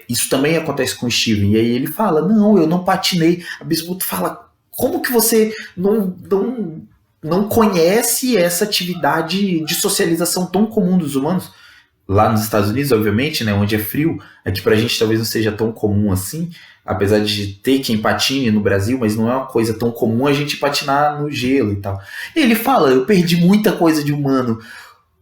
Isso também acontece com o Steven. E aí ele fala, não, eu não patinei. A Bismuth fala, como que você não conhece essa atividade de socialização tão comum dos humanos? Lá nos Estados Unidos, obviamente, né, onde é frio, aqui pra gente talvez não seja tão comum assim, apesar de ter quem patine no Brasil, mas não é uma coisa tão comum a gente patinar no gelo e tal. E ele fala, eu perdi muita coisa de humano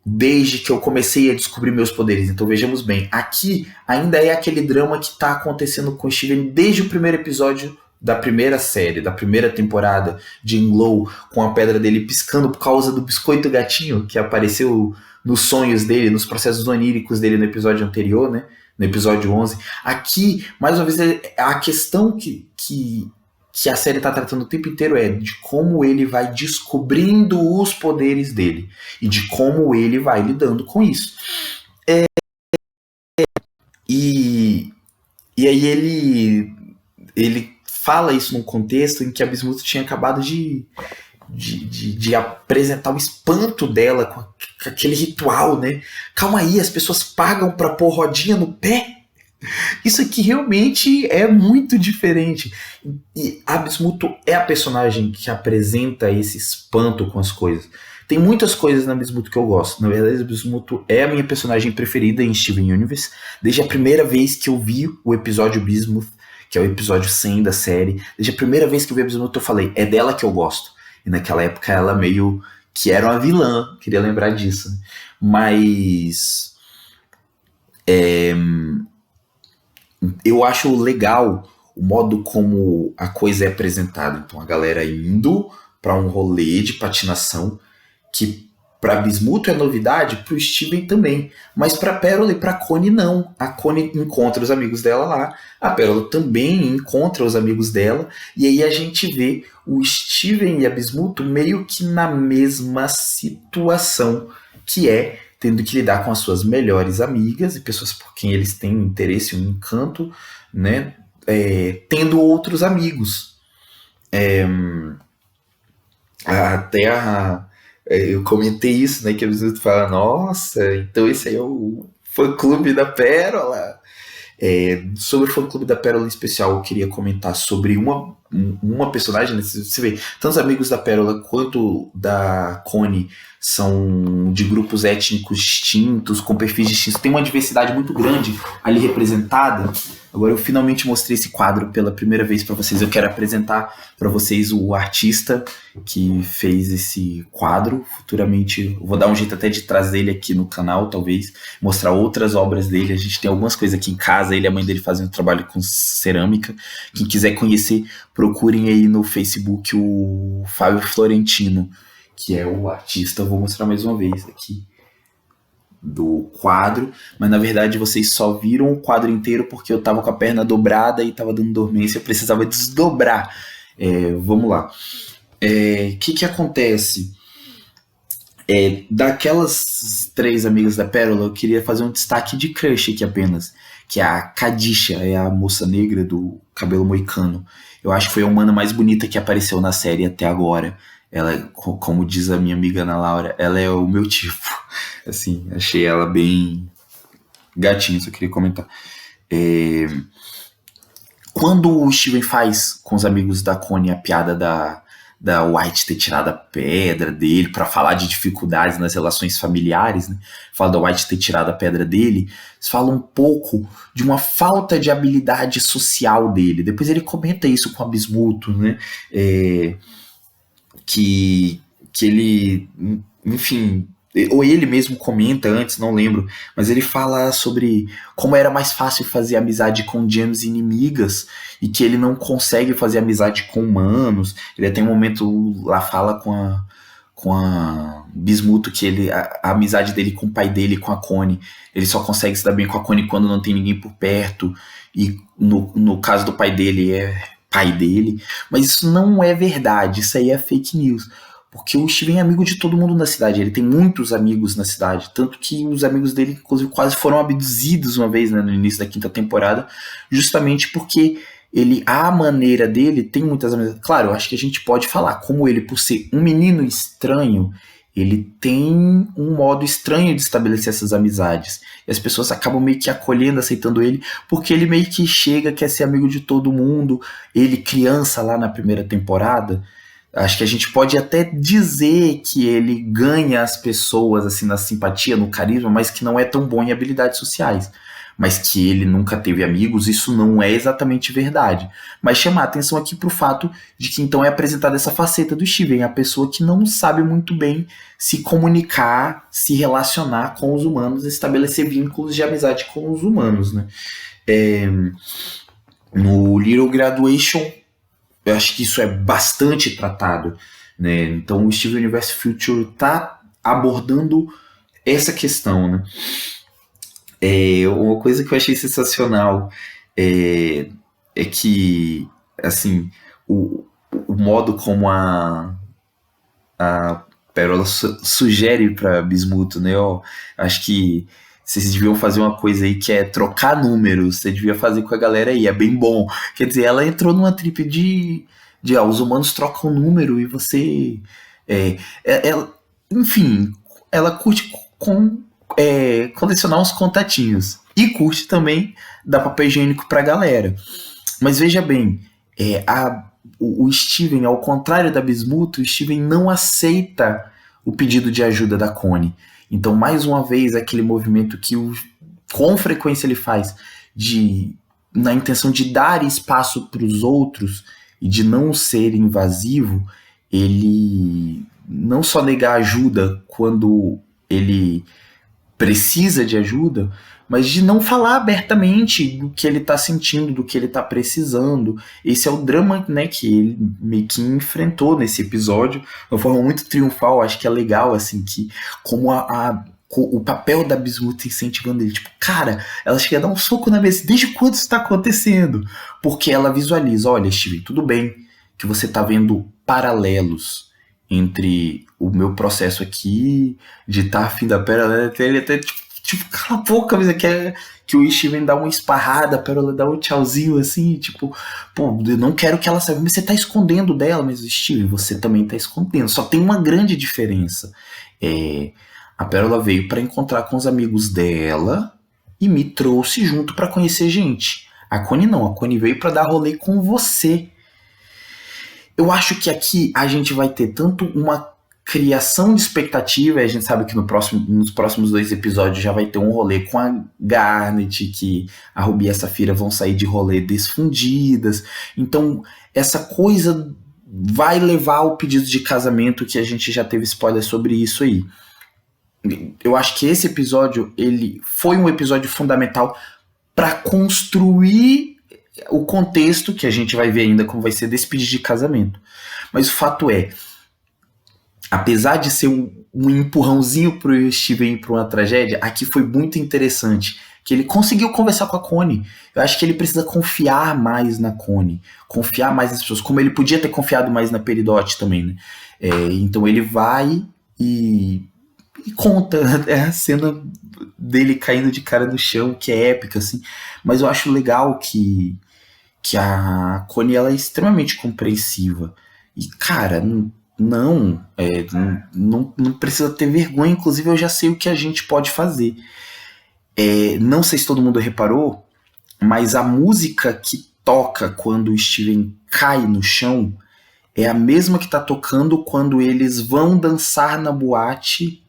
desde que eu comecei a descobrir meus poderes. Então vejamos bem, aqui ainda é aquele drama que tá acontecendo com o Steven desde o primeiro episódio da primeira série, da primeira temporada de Glow, com a pedra dele piscando por causa do biscoito gatinho que apareceu nos sonhos dele, nos processos oníricos dele no episódio anterior, né? No episódio 11. Aqui, mais uma vez, a questão que a série está tratando o tempo inteiro é de como ele vai descobrindo os poderes dele e de como ele vai lidando com isso. E aí ele fala isso num contexto em que a Bismuth tinha acabado de apresentar o espanto dela com aquele ritual, né? Calma aí, as pessoas pagam pra pôr rodinha no pé? Isso aqui realmente é muito diferente. E a Bismuth é a personagem que apresenta esse espanto com as coisas. Tem muitas coisas na Bismuth que eu gosto. Na verdade, a Bismuth é a minha personagem preferida em Steven Universe. Desde a primeira vez que eu vi o episódio Bismuth, que é o episódio 100 da série, desde a primeira vez que eu vi a Bismuth, eu falei, é dela que eu gosto. E naquela época ela meio que era uma vilã, queria lembrar disso. Né? Mas eu acho legal o modo como a coisa é apresentada. Então a galera indo para um rolê de patinação que Para Bismuth é novidade, para o Steven também. Mas para Pérola e para Connie não. A Connie encontra os amigos dela lá, a Pérola também encontra os amigos dela, e aí a gente vê o Steven e a Bismuth meio que na mesma situação, que é tendo que lidar com as suas melhores amigas e pessoas por quem eles têm um interesse, um encanto, né? Tendo outros amigos. Até eu comentei isso, né? Que a Bismuth fala, nossa, então esse aí é o fã-clube da Pérola. Sobre o fã-clube da Pérola em especial, eu queria comentar sobre uma personagem, né? Você vê, tanto os amigos da Pérola quanto da Connie são de grupos étnicos distintos, com perfis distintos, tem uma diversidade muito grande ali representada. Agora eu finalmente mostrei esse quadro pela primeira vez para vocês. Eu quero apresentar para vocês o artista que fez esse quadro. Futuramente eu vou dar um jeito até de trazer ele aqui no canal, talvez, mostrar outras obras dele. A gente tem algumas coisas aqui em casa, ele e a mãe dele fazem um trabalho com cerâmica. Quem quiser conhecer, procurem aí no Facebook o Fábio Florentino, que é o artista. Eu vou mostrar mais uma vez aqui do quadro, mas na verdade vocês só viram o quadro inteiro porque eu tava com a perna dobrada e tava dando dormência, eu precisava desdobrar. Vamos lá. Que acontece? Daquelas 3 amigas da Pérola, eu queria fazer um destaque de crush aqui apenas, que é a Kadisha, é a moça negra do cabelo moicano. Eu acho que foi a humana mais bonita que apareceu na série até agora. Ela, como diz a minha amiga Ana Laura, ela é o meu tipo. Assim, achei ela bem gatinha, só queria comentar. Quando o Steven faz com os amigos da Connie a piada da White ter tirado a pedra dele para falar de dificuldades nas relações familiares, né? Fala da White ter tirado a pedra dele, eles falam um pouco de uma falta de habilidade social dele. Depois ele comenta isso com a Bismuth, né? Que ele, enfim, ou ele mesmo comenta antes, não lembro, mas ele fala sobre como era mais fácil fazer amizade com gems inimigas e que ele não consegue fazer amizade com humanos. Ele até um momento lá fala com a Bismuth que a amizade dele com o pai dele, com a Connie, ele só consegue se dar bem com a Connie quando não tem ninguém por perto, e no caso do pai dele pai dele, mas isso não é verdade, isso aí é fake news, porque o Steven é amigo de todo mundo na cidade, ele tem muitos amigos na cidade, tanto que os amigos dele, inclusive, quase foram abduzidos uma vez, né, no início da 5ª temporada, justamente porque a maneira dele tem muitas amizades. Claro, eu acho que a gente pode falar, como ele, por ser um menino estranho, ele tem um modo estranho de estabelecer essas amizades. E as pessoas acabam meio que acolhendo, aceitando ele, porque ele meio que chega, quer ser amigo de todo mundo. Ele, criança, lá na 1ª temporada, acho que a gente pode até dizer que ele ganha as pessoas assim na simpatia, no carisma, mas que não é tão bom em habilidades sociais. Mas que ele nunca teve amigos, isso não é exatamente verdade. Mas chamar a atenção aqui para o fato de que então é apresentada essa faceta do Steven, a pessoa que não sabe muito bem se comunicar, se relacionar com os humanos, estabelecer vínculos de amizade com os humanos, né? No Little Graduation, eu acho que isso é bastante tratado, né? Então o Steven Universe Future está abordando essa questão, né? Uma coisa que eu achei sensacional é que, assim, o modo como a Pérola sugere para Bismuth, né? Acho que vocês deviam fazer uma coisa aí que é trocar números, você devia fazer com a galera aí, é bem bom. Quer dizer, ela entrou numa trip de os humanos trocam número e você... enfim, ela curte colecionar uns contatinhos. E curte também dar papel higiênico pra galera. Mas veja bem, o Steven, ao contrário da Bismuth, o Steven não aceita o pedido de ajuda da Connie. Então, mais uma vez, aquele movimento que com frequência ele faz na intenção de dar espaço para os outros e de não ser invasivo, ele não só negar ajuda quando ele precisa de ajuda, mas de não falar abertamente do que ele tá sentindo, do que ele tá precisando. Esse é o drama, né, que ele meio que enfrentou nesse episódio, de uma forma muito triunfal. Acho que é legal, assim, que como o papel da Bismuth incentivando ele, tipo, cara, ela chega a dar um soco na mesa, desde quando isso tá acontecendo? Porque ela visualiza, olha, Steven, tudo bem que você tá vendo paralelos entre o meu processo aqui de estar afim da Pérola, ele até tipo, cala a boca, mas quer que o Steven dá uma esparrada, a Pérola dá um tchauzinho assim, tipo, pô, eu não quero que ela saiba, mas você tá escondendo dela, mas Steven, você também tá escondendo, só tem uma grande diferença, a Pérola veio para encontrar com os amigos dela e me trouxe junto para conhecer gente. A Connie não, a Connie veio para dar rolê com você. Eu acho que aqui a gente vai ter tanto uma criação de expectativa, e a gente sabe que nos próximos 2 episódios já vai ter um rolê com a Garnet, que a Ruby e a Safira vão sair de rolê desfundidas. Então, essa coisa vai levar ao pedido de casamento, que a gente já teve spoiler sobre isso aí. Eu acho que esse episódio, ele foi um episódio fundamental para construir o contexto, que a gente vai ver ainda como vai ser desse pedido de casamento. Mas o fato é, apesar de ser um empurrãozinho pro Steven ir pra uma tragédia, aqui foi muito interessante, que ele conseguiu conversar com a Connie. Eu acho que ele precisa confiar mais na Connie, confiar mais nas pessoas, como ele podia ter confiado mais na Peridot também, né? Então ele vai e conta a cena dele caindo de cara no chão, que é épica, assim. Mas eu acho legal que a Connie, ela é extremamente compreensiva. E, cara, não precisa ter vergonha. Inclusive, eu já sei o que a gente pode fazer. Não sei se todo mundo reparou, mas a música que toca quando o Steven cai no chão é a mesma que tá tocando quando eles vão dançar na boate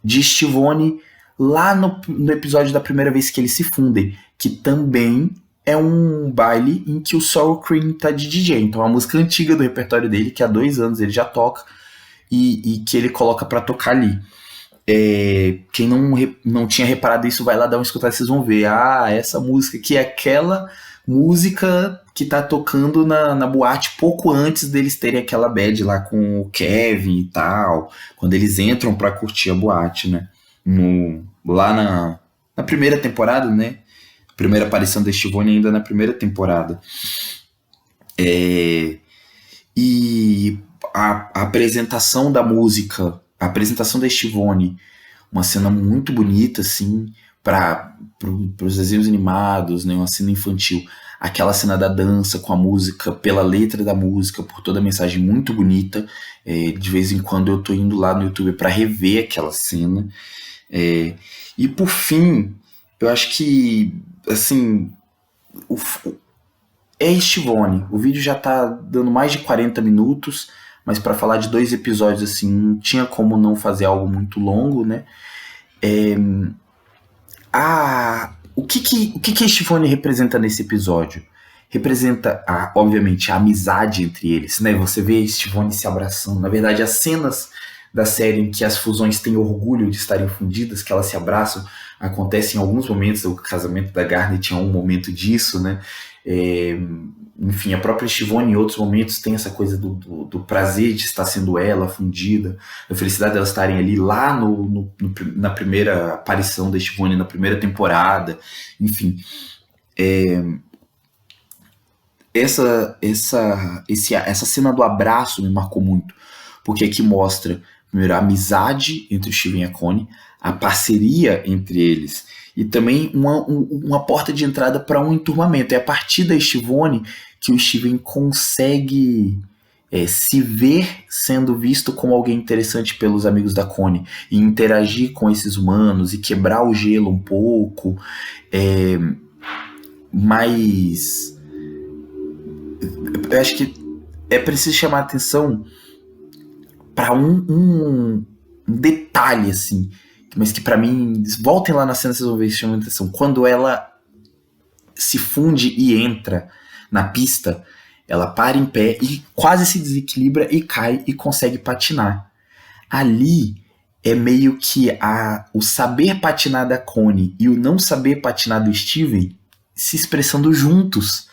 de Stivone lá no episódio da primeira vez que eles se fundem, que também é um baile em que o Sour Cream tá de DJ. Então é uma música antiga do repertório dele, que há 2 anos ele já toca, e que ele coloca pra tocar ali. Quem não tinha reparado isso, vai lá dar uma escutada, vocês vão ver. Essa música que é aquela música que tá tocando na boate pouco antes deles terem aquela bad lá com o Kevin e tal, quando eles entram pra curtir a boate, né? Lá na primeira temporada, né? Primeira aparição da Stivone ainda na primeira temporada. E a apresentação da música, a apresentação da Stivone, uma cena muito bonita, assim, para os desenhos animados, né, uma cena infantil. Aquela cena da dança com a música, pela letra da música, por toda a mensagem muito bonita. De vez em quando eu tô indo lá no YouTube para rever aquela cena. E por fim, eu acho que, assim, Stivone. O vídeo já tá dando mais de 40 minutos, mas para falar de 2 episódios, assim, não tinha como não fazer algo muito longo, né? O que a Stivone representa nesse episódio? Representa, obviamente, a amizade entre eles, né? Você vê a Stivone se abraçando. Na verdade, as cenas da série em que as fusões têm orgulho de estarem fundidas, que elas se abraçam, acontecem em alguns momentos. O casamento da Garnet tinha um momento disso, né? Enfim, a própria Stivone em outros momentos tem essa coisa do prazer de estar sendo ela fundida, a felicidade delas estarem ali lá na primeira aparição da Stivone, na primeira temporada. Enfim, essa cena do abraço me marcou muito, porque aqui mostra primeiro a amizade entre o Steven e a Connie, a parceria entre eles, e também uma porta de entrada para um enturmamento. É a partir da Stivone que o Steven consegue se ver sendo visto como alguém interessante pelos amigos da Connie, e interagir com esses humanos e quebrar o gelo um pouco. Mas eu acho que é preciso chamar a atenção para um detalhe, assim, mas que para mim, voltem lá na cena, vocês vão ver isso, chama a atenção. Quando ela se funde e entra na pista, ela para em pé e quase se desequilibra e cai e consegue patinar. Ali é meio que o saber patinar da Connie e o não saber patinar do Steven se expressando juntos.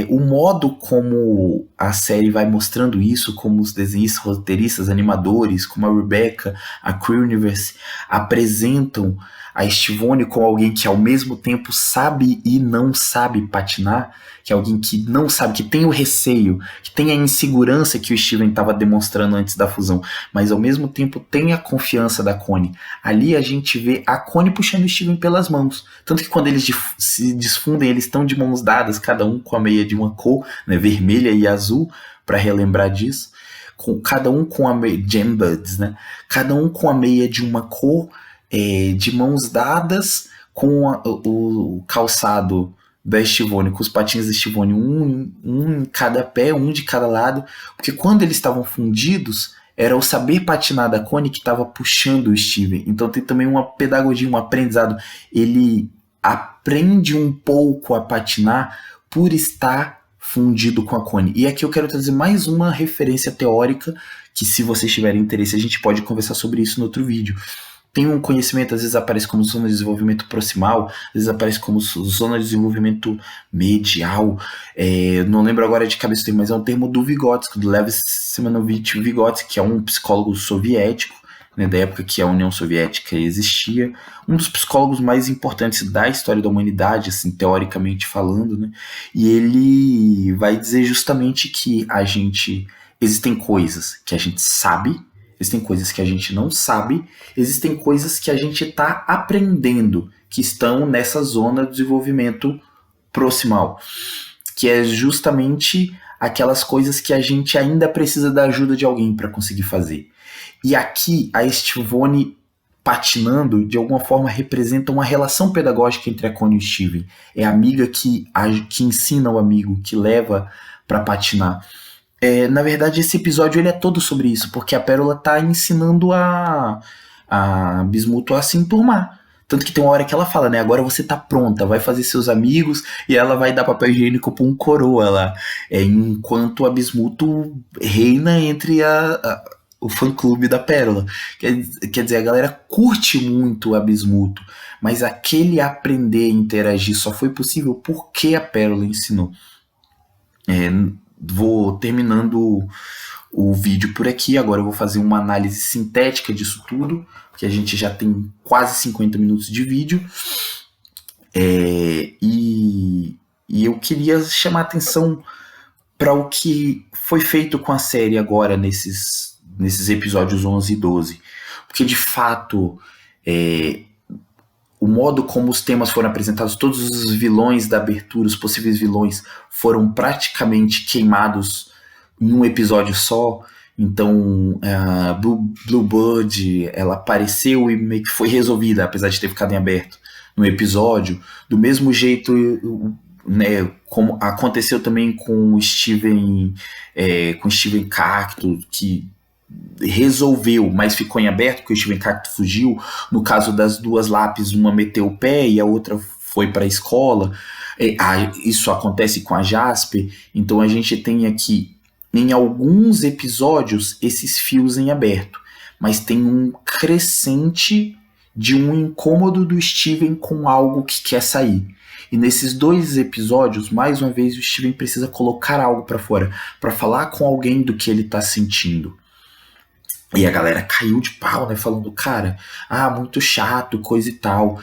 O modo como a série vai mostrando isso, como os desenhistas, roteiristas, animadores, como a Rebecca, a Cree Universe apresentam a Estivone como alguém que ao mesmo tempo sabe e não sabe patinar, que é alguém que não sabe, que tem o receio, que tem a insegurança que o Steven estava demonstrando antes da fusão, mas ao mesmo tempo tem a confiança da Connie. Ali a gente vê a Connie puxando o Steven pelas mãos, tanto que quando eles se desfundem, eles estão de mãos dadas, cada um com a meia de uma cor, né, vermelha e azul, para relembrar disso, cada um com a meia, Gem Buds, né, cada um com a meia de uma cor, de mãos dadas, com o calçado da Estivone, com os patins da Estivone, um em cada pé, um de cada lado, porque quando eles estavam fundidos, era o saber patinar da Connie que estava puxando o Steven. Então tem também uma pedagogia, um aprendizado. Ele aprende um pouco a patinar por estar fundido com a Connie. E aqui eu quero trazer mais uma referência teórica, que se vocês tiverem interesse, a gente pode conversar sobre isso no outro vídeo. Tem um conhecimento, às vezes aparece como zona de desenvolvimento proximal, às vezes aparece como zona de desenvolvimento medial, não lembro agora de cabeça, mas é um termo do Vygotsky, do Lev Semenovich Vygotsky, que é um psicólogo soviético, né, da época que a União Soviética existia, um dos psicólogos mais importantes da história da humanidade, assim, teoricamente falando, né, e ele vai dizer justamente que existem coisas que a gente sabe, existem coisas que a gente não sabe, existem coisas que a gente está aprendendo, que estão nessa zona de desenvolvimento proximal, que é justamente aquelas coisas que a gente ainda precisa da ajuda de alguém para conseguir fazer. E aqui a Estivone patinando, de alguma forma, representa uma relação pedagógica entre a Connie e o Steven. É a amiga que ensina o amigo, que leva para patinar. Na verdade, esse episódio ele é todo sobre isso, porque a Pérola tá ensinando a Bismuth a se enturmar. Tanto que tem uma hora que ela fala, né? Agora você tá pronta, vai fazer seus amigos, e ela vai dar papel higiênico pra um coroa lá. Enquanto a Bismuth reina entre o fã-clube da Pérola. Quer dizer, a galera curte muito a Bismuth, mas aquele aprender a interagir só foi possível porque a Pérola ensinou. Vou terminando o vídeo por aqui. Agora eu vou fazer uma análise sintética disso tudo, porque a gente já tem quase 50 minutos de vídeo. E eu queria chamar a atenção para o que foi feito com a série agora nesses episódios 11 e 12. Porque de fato o modo como os temas foram apresentados, todos os vilões da abertura, os possíveis vilões, foram praticamente queimados em um episódio só. Então, a Bluebird, ela apareceu e meio que foi resolvida, apesar de ter ficado em aberto no episódio. Do mesmo jeito, né, como aconteceu também com o Steven Cacto, que resolveu, mas ficou em aberto porque o Steven Cacto fugiu. No caso das duas lápis, uma meteu o pé e a outra foi para a escola. Isso acontece com a Jasper. Então a gente tem aqui em alguns episódios esses fios em aberto, mas tem um crescente de um incômodo do Steven com algo que quer sair. E nesses 2 episódios, mais uma vez, o Steven precisa colocar algo para fora, para falar com alguém do que ele tá sentindo. E a galera caiu de pau, né, falando, cara, muito chato, coisa e tal.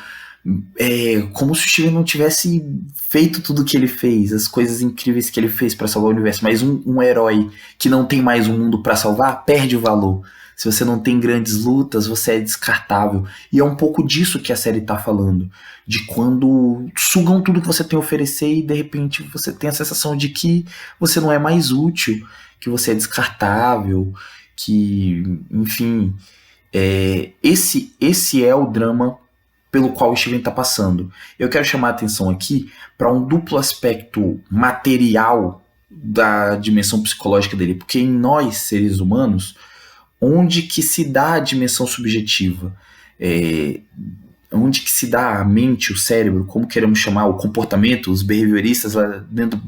Como se o Steven não tivesse feito tudo o que ele fez, as coisas incríveis que ele fez para salvar o universo. Mas um herói que não tem mais um mundo para salvar, perde o valor. Se você não tem grandes lutas, você é descartável. E é um pouco disso que a série tá falando. De quando sugam tudo que você tem a oferecer e de repente você tem a sensação de que você não é mais útil, que você é descartável, que, enfim, esse é o drama pelo qual o Steven está passando. Eu quero chamar a atenção aqui para um duplo aspecto material da dimensão psicológica dele, porque em nós, seres humanos, onde que se dá a dimensão subjetiva? Onde que se dá a mente, o cérebro, como queremos chamar, o comportamento? Os behavioristas lá dentro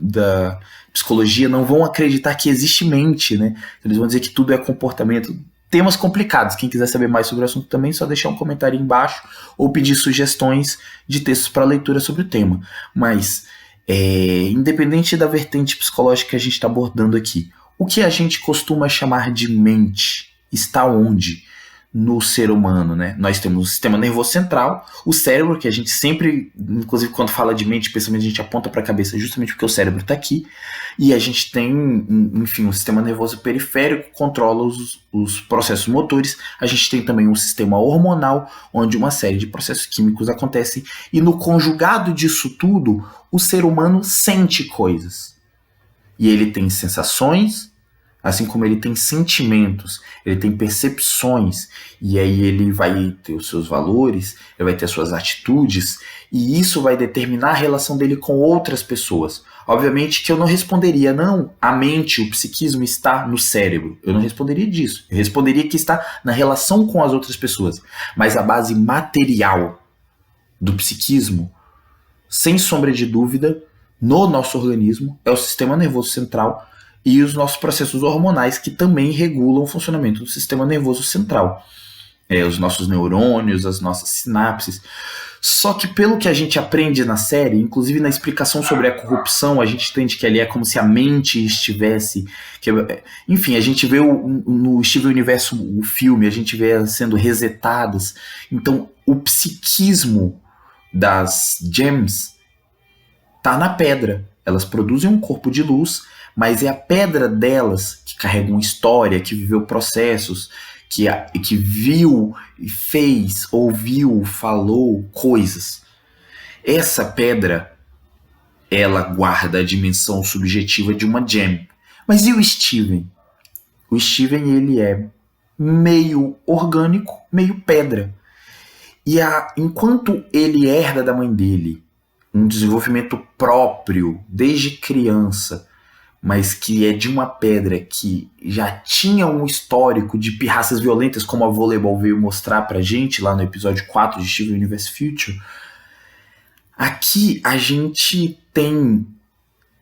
da psicologia não vão acreditar que existe mente, né? Eles vão dizer que tudo é comportamento. temas complicados. Quem quiser saber mais sobre o assunto também, é só deixar um comentário aí embaixo ou pedir sugestões de textos para leitura sobre o tema. Mas, independente da vertente psicológica que a gente está abordando aqui, o que a gente costuma chamar de mente está onde? No ser humano, né? Nós temos o sistema nervoso central, o cérebro, que a gente sempre, inclusive quando fala de mente e pensamento, a gente aponta para a cabeça justamente porque o cérebro está aqui, e a gente tem, enfim, o sistema nervoso periférico que controla os processos motores, a gente tem também um sistema hormonal, onde uma série de processos químicos acontecem, e no conjugado disso tudo, o ser humano sente coisas. E ele tem sensações, assim como ele tem sentimentos, ele tem percepções, e aí ele vai ter os seus valores, ele vai ter as suas atitudes, e isso vai determinar a relação dele com outras pessoas. Obviamente que eu não responderia, não, a mente, o psiquismo está no cérebro. Eu não responderia disso. Eu responderia que está na relação com as outras pessoas. Mas a base material do psiquismo, sem sombra de dúvida, no nosso organismo, é o sistema nervoso central, e os nossos processos hormonais que também regulam o funcionamento do sistema nervoso central. Os nossos neurônios, as nossas sinapses. Só que pelo que a gente aprende na série, inclusive na explicação sobre a corrupção, a gente entende que ali é como se a mente estivesse... enfim, a gente vê no Steven Universo o filme, a gente vê elas sendo resetadas. Então, o psiquismo das gems está na pedra. Elas produzem um corpo de luz, mas é a pedra delas que carrega uma história, que viveu processos, que viu, fez, ouviu, falou coisas. Essa pedra, ela guarda a dimensão subjetiva de uma gem. Mas e o Steven? O Steven, ele é meio orgânico, meio pedra. E enquanto ele herda da mãe dele um desenvolvimento próprio desde criança, mas que é de uma pedra que já tinha um histórico de pirraças violentas, como a Volleyball veio mostrar pra gente lá no episódio 4 de Steven Universe Future, aqui a gente tem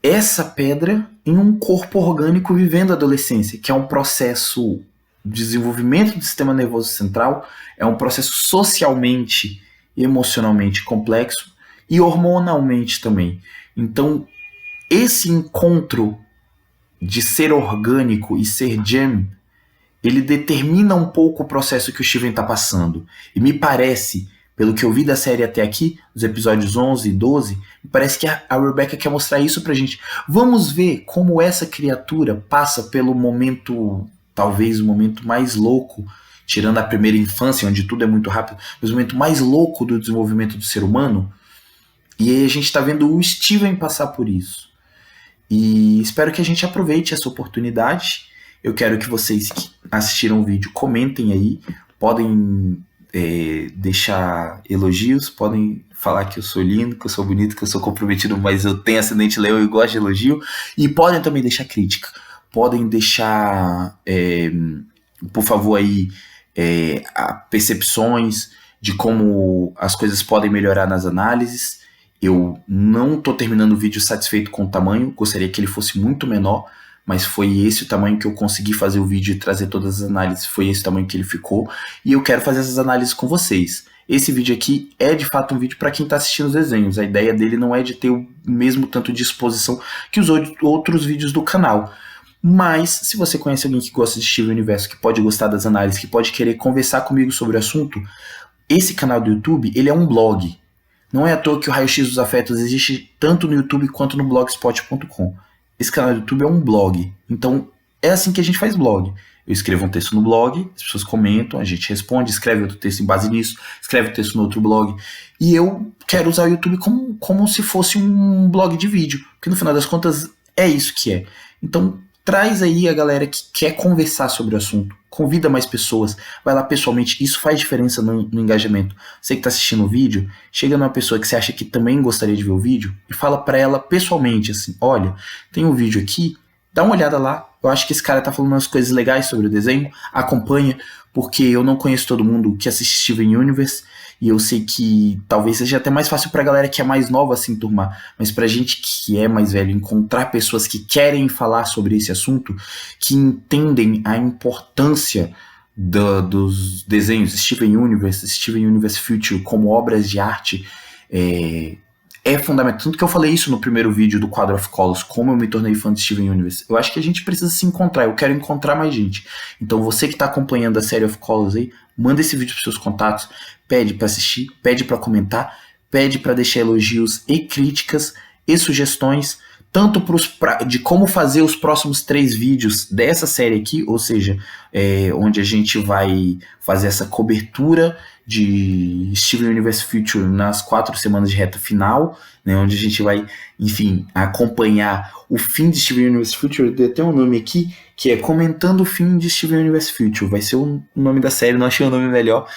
essa pedra em um corpo orgânico vivendo a adolescência, que é um processo de desenvolvimento do sistema nervoso central, é um processo socialmente e emocionalmente complexo, e hormonalmente também. Então, esse encontro de ser orgânico e ser gem, ele determina um pouco o processo que o Steven está passando. E me parece, pelo que eu vi da série até aqui, os episódios 11 e 12, me parece que a Rebecca quer mostrar isso pra gente. Vamos ver como essa criatura passa pelo momento, talvez o momento mais louco, tirando a primeira infância, onde tudo é muito rápido, mas o momento mais louco do desenvolvimento do ser humano. E aí a gente está vendo o Steven passar por isso. E espero que a gente aproveite essa oportunidade. Eu quero que vocês que assistiram o vídeo comentem aí. Podem deixar elogios, podem falar que eu sou lindo, que eu sou bonito, que eu sou comprometido, mas eu tenho ascendente leão e gosto de elogio. E podem também deixar crítica. Podem deixar, por favor, aí, percepções de como as coisas podem melhorar nas análises. Eu não estou terminando o vídeo satisfeito com o tamanho, gostaria que ele fosse muito menor, mas foi esse o tamanho que eu consegui fazer o vídeo e trazer todas as análises, foi esse o tamanho que ele ficou, e eu quero fazer essas análises com vocês. Esse vídeo aqui é de fato um vídeo para quem está assistindo os desenhos, a ideia dele não é de ter o mesmo tanto de exposição que os outros vídeos do canal. Mas, se você conhece alguém que gosta de Steven Universo, que pode gostar das análises, que pode querer conversar comigo sobre o assunto, esse canal do YouTube, ele é um blog. Não é à toa que o Raio-X dos Afetos existe tanto no YouTube quanto no blogspot.com. Esse canal do YouTube é um blog. Então, é assim que a gente faz blog. Eu escrevo um texto no blog, as pessoas comentam, a gente responde, escreve outro texto em base nisso, escreve o texto no outro blog. E eu quero usar o YouTube como se fosse um blog de vídeo. Porque no final das contas, é isso que é. Então, traz aí a galera que quer conversar sobre o assunto. Convida mais pessoas, vai lá pessoalmente, isso faz diferença no engajamento. Você que está assistindo o vídeo, chega numa pessoa que você acha que também gostaria de ver o vídeo e fala para ela pessoalmente assim, olha, tem um vídeo aqui, dá uma olhada lá, eu acho que esse cara tá falando umas coisas legais sobre o desenho, acompanha, porque eu não conheço todo mundo que assiste Steven Universe, e eu sei que talvez seja até mais fácil pra galera que é mais nova se enturmar, mas pra gente que é mais velho, encontrar pessoas que querem falar sobre esse assunto, que entendem a importância dos desenhos Steven Universe Future como obras de arte é fundamental. Tanto que eu falei isso no primeiro vídeo do Quadro of Colors, como eu me tornei fã de Steven Universe. Eu acho que a gente precisa se encontrar, eu quero encontrar mais gente. Então você que está acompanhando a série of Colors aí, manda esse vídeo para seus contatos, pede para assistir, pede para comentar, pede para deixar elogios e críticas e sugestões, tanto de como fazer os próximos 3 vídeos dessa série aqui, ou seja, onde a gente vai fazer essa cobertura de Steven Universe Future nas 4 semanas de reta final, né, onde a gente vai, enfim, acompanhar o fim de Steven Universe Future. Tem até um nome aqui, que é Comentando o Fim de Steven Universe Future. Vai ser o nome da série, não achei o nome melhor.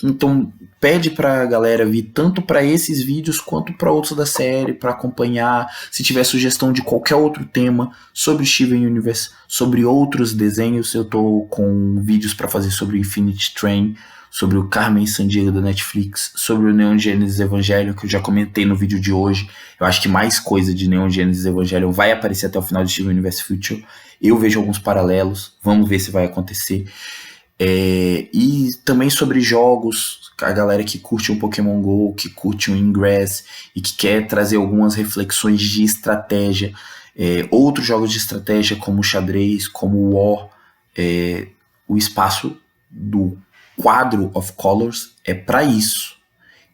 Então, pede pra galera vir tanto para esses vídeos quanto para outros da série, para acompanhar. Se tiver sugestão de qualquer outro tema sobre Steven Universe, sobre outros desenhos, eu tô com vídeos para fazer sobre Infinity Train, sobre o Carmen Sandiego da Netflix, sobre o Neon Genesis Evangelion, que eu já comentei no vídeo de hoje. Eu acho que mais coisa de Neon Genesis Evangelion vai aparecer até o final de Steven Universe Future. Eu vejo alguns paralelos, vamos ver se vai acontecer. E também sobre jogos, a galera que curte um Pokémon GO, que curte um Ingress e que quer trazer algumas reflexões de estratégia, outros jogos de estratégia como xadrez, como War, o espaço do Quadro of Colors é para isso.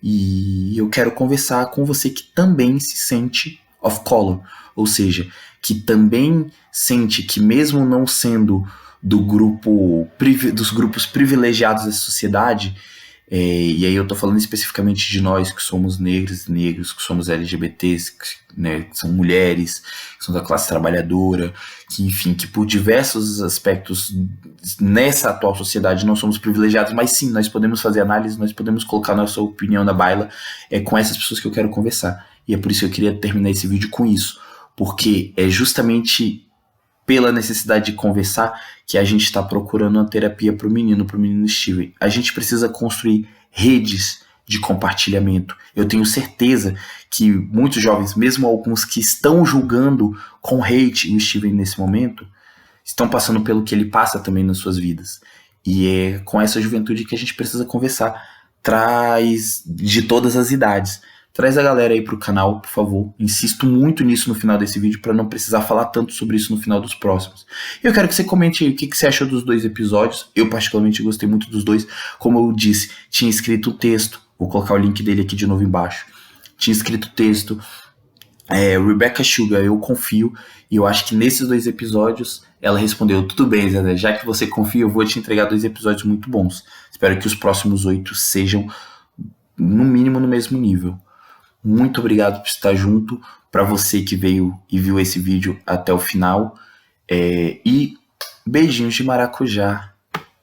E eu quero conversar com você que também se sente off color, ou seja, que também sente que mesmo não sendo dos grupos privilegiados da sociedade, e aí eu tô falando especificamente de nós que somos negros, que somos LGBTs, né, que são mulheres, que são da classe trabalhadora, que enfim, que por diversos aspectos nessa atual sociedade não somos privilegiados, mas sim, nós podemos fazer análise, nós podemos colocar nossa opinião na baila, com essas pessoas que eu quero conversar. E é por isso que eu queria terminar esse vídeo com isso, porque é justamente pela necessidade de conversar que a gente está procurando uma terapia para o menino Steven. A gente precisa construir redes de compartilhamento. Eu tenho certeza que muitos jovens, mesmo alguns que estão julgando com hate o Steven nesse momento, estão passando pelo que ele passa também nas suas vidas. E é com essa juventude que a gente precisa conversar. Traz de todas as idades. Traz a galera aí pro canal, por favor. Insisto muito nisso no final desse vídeo para não precisar falar tanto sobre isso no final dos próximos. Eu quero que você comente aí o que você achou dos 2 episódios. Eu particularmente gostei muito dos 2. Como eu disse, tinha escrito o texto. Vou colocar o link dele aqui de novo embaixo. Tinha escrito o texto. Rebecca Sugar, eu confio. E eu acho que nesses 2 episódios ela respondeu: tudo bem, Zé, já que você confia, eu vou te entregar 2 episódios muito bons. Espero que os próximos 8 sejam no mínimo no mesmo nível. Muito obrigado por estar junto, para você que veio e viu esse vídeo até o final, e beijinhos de maracujá.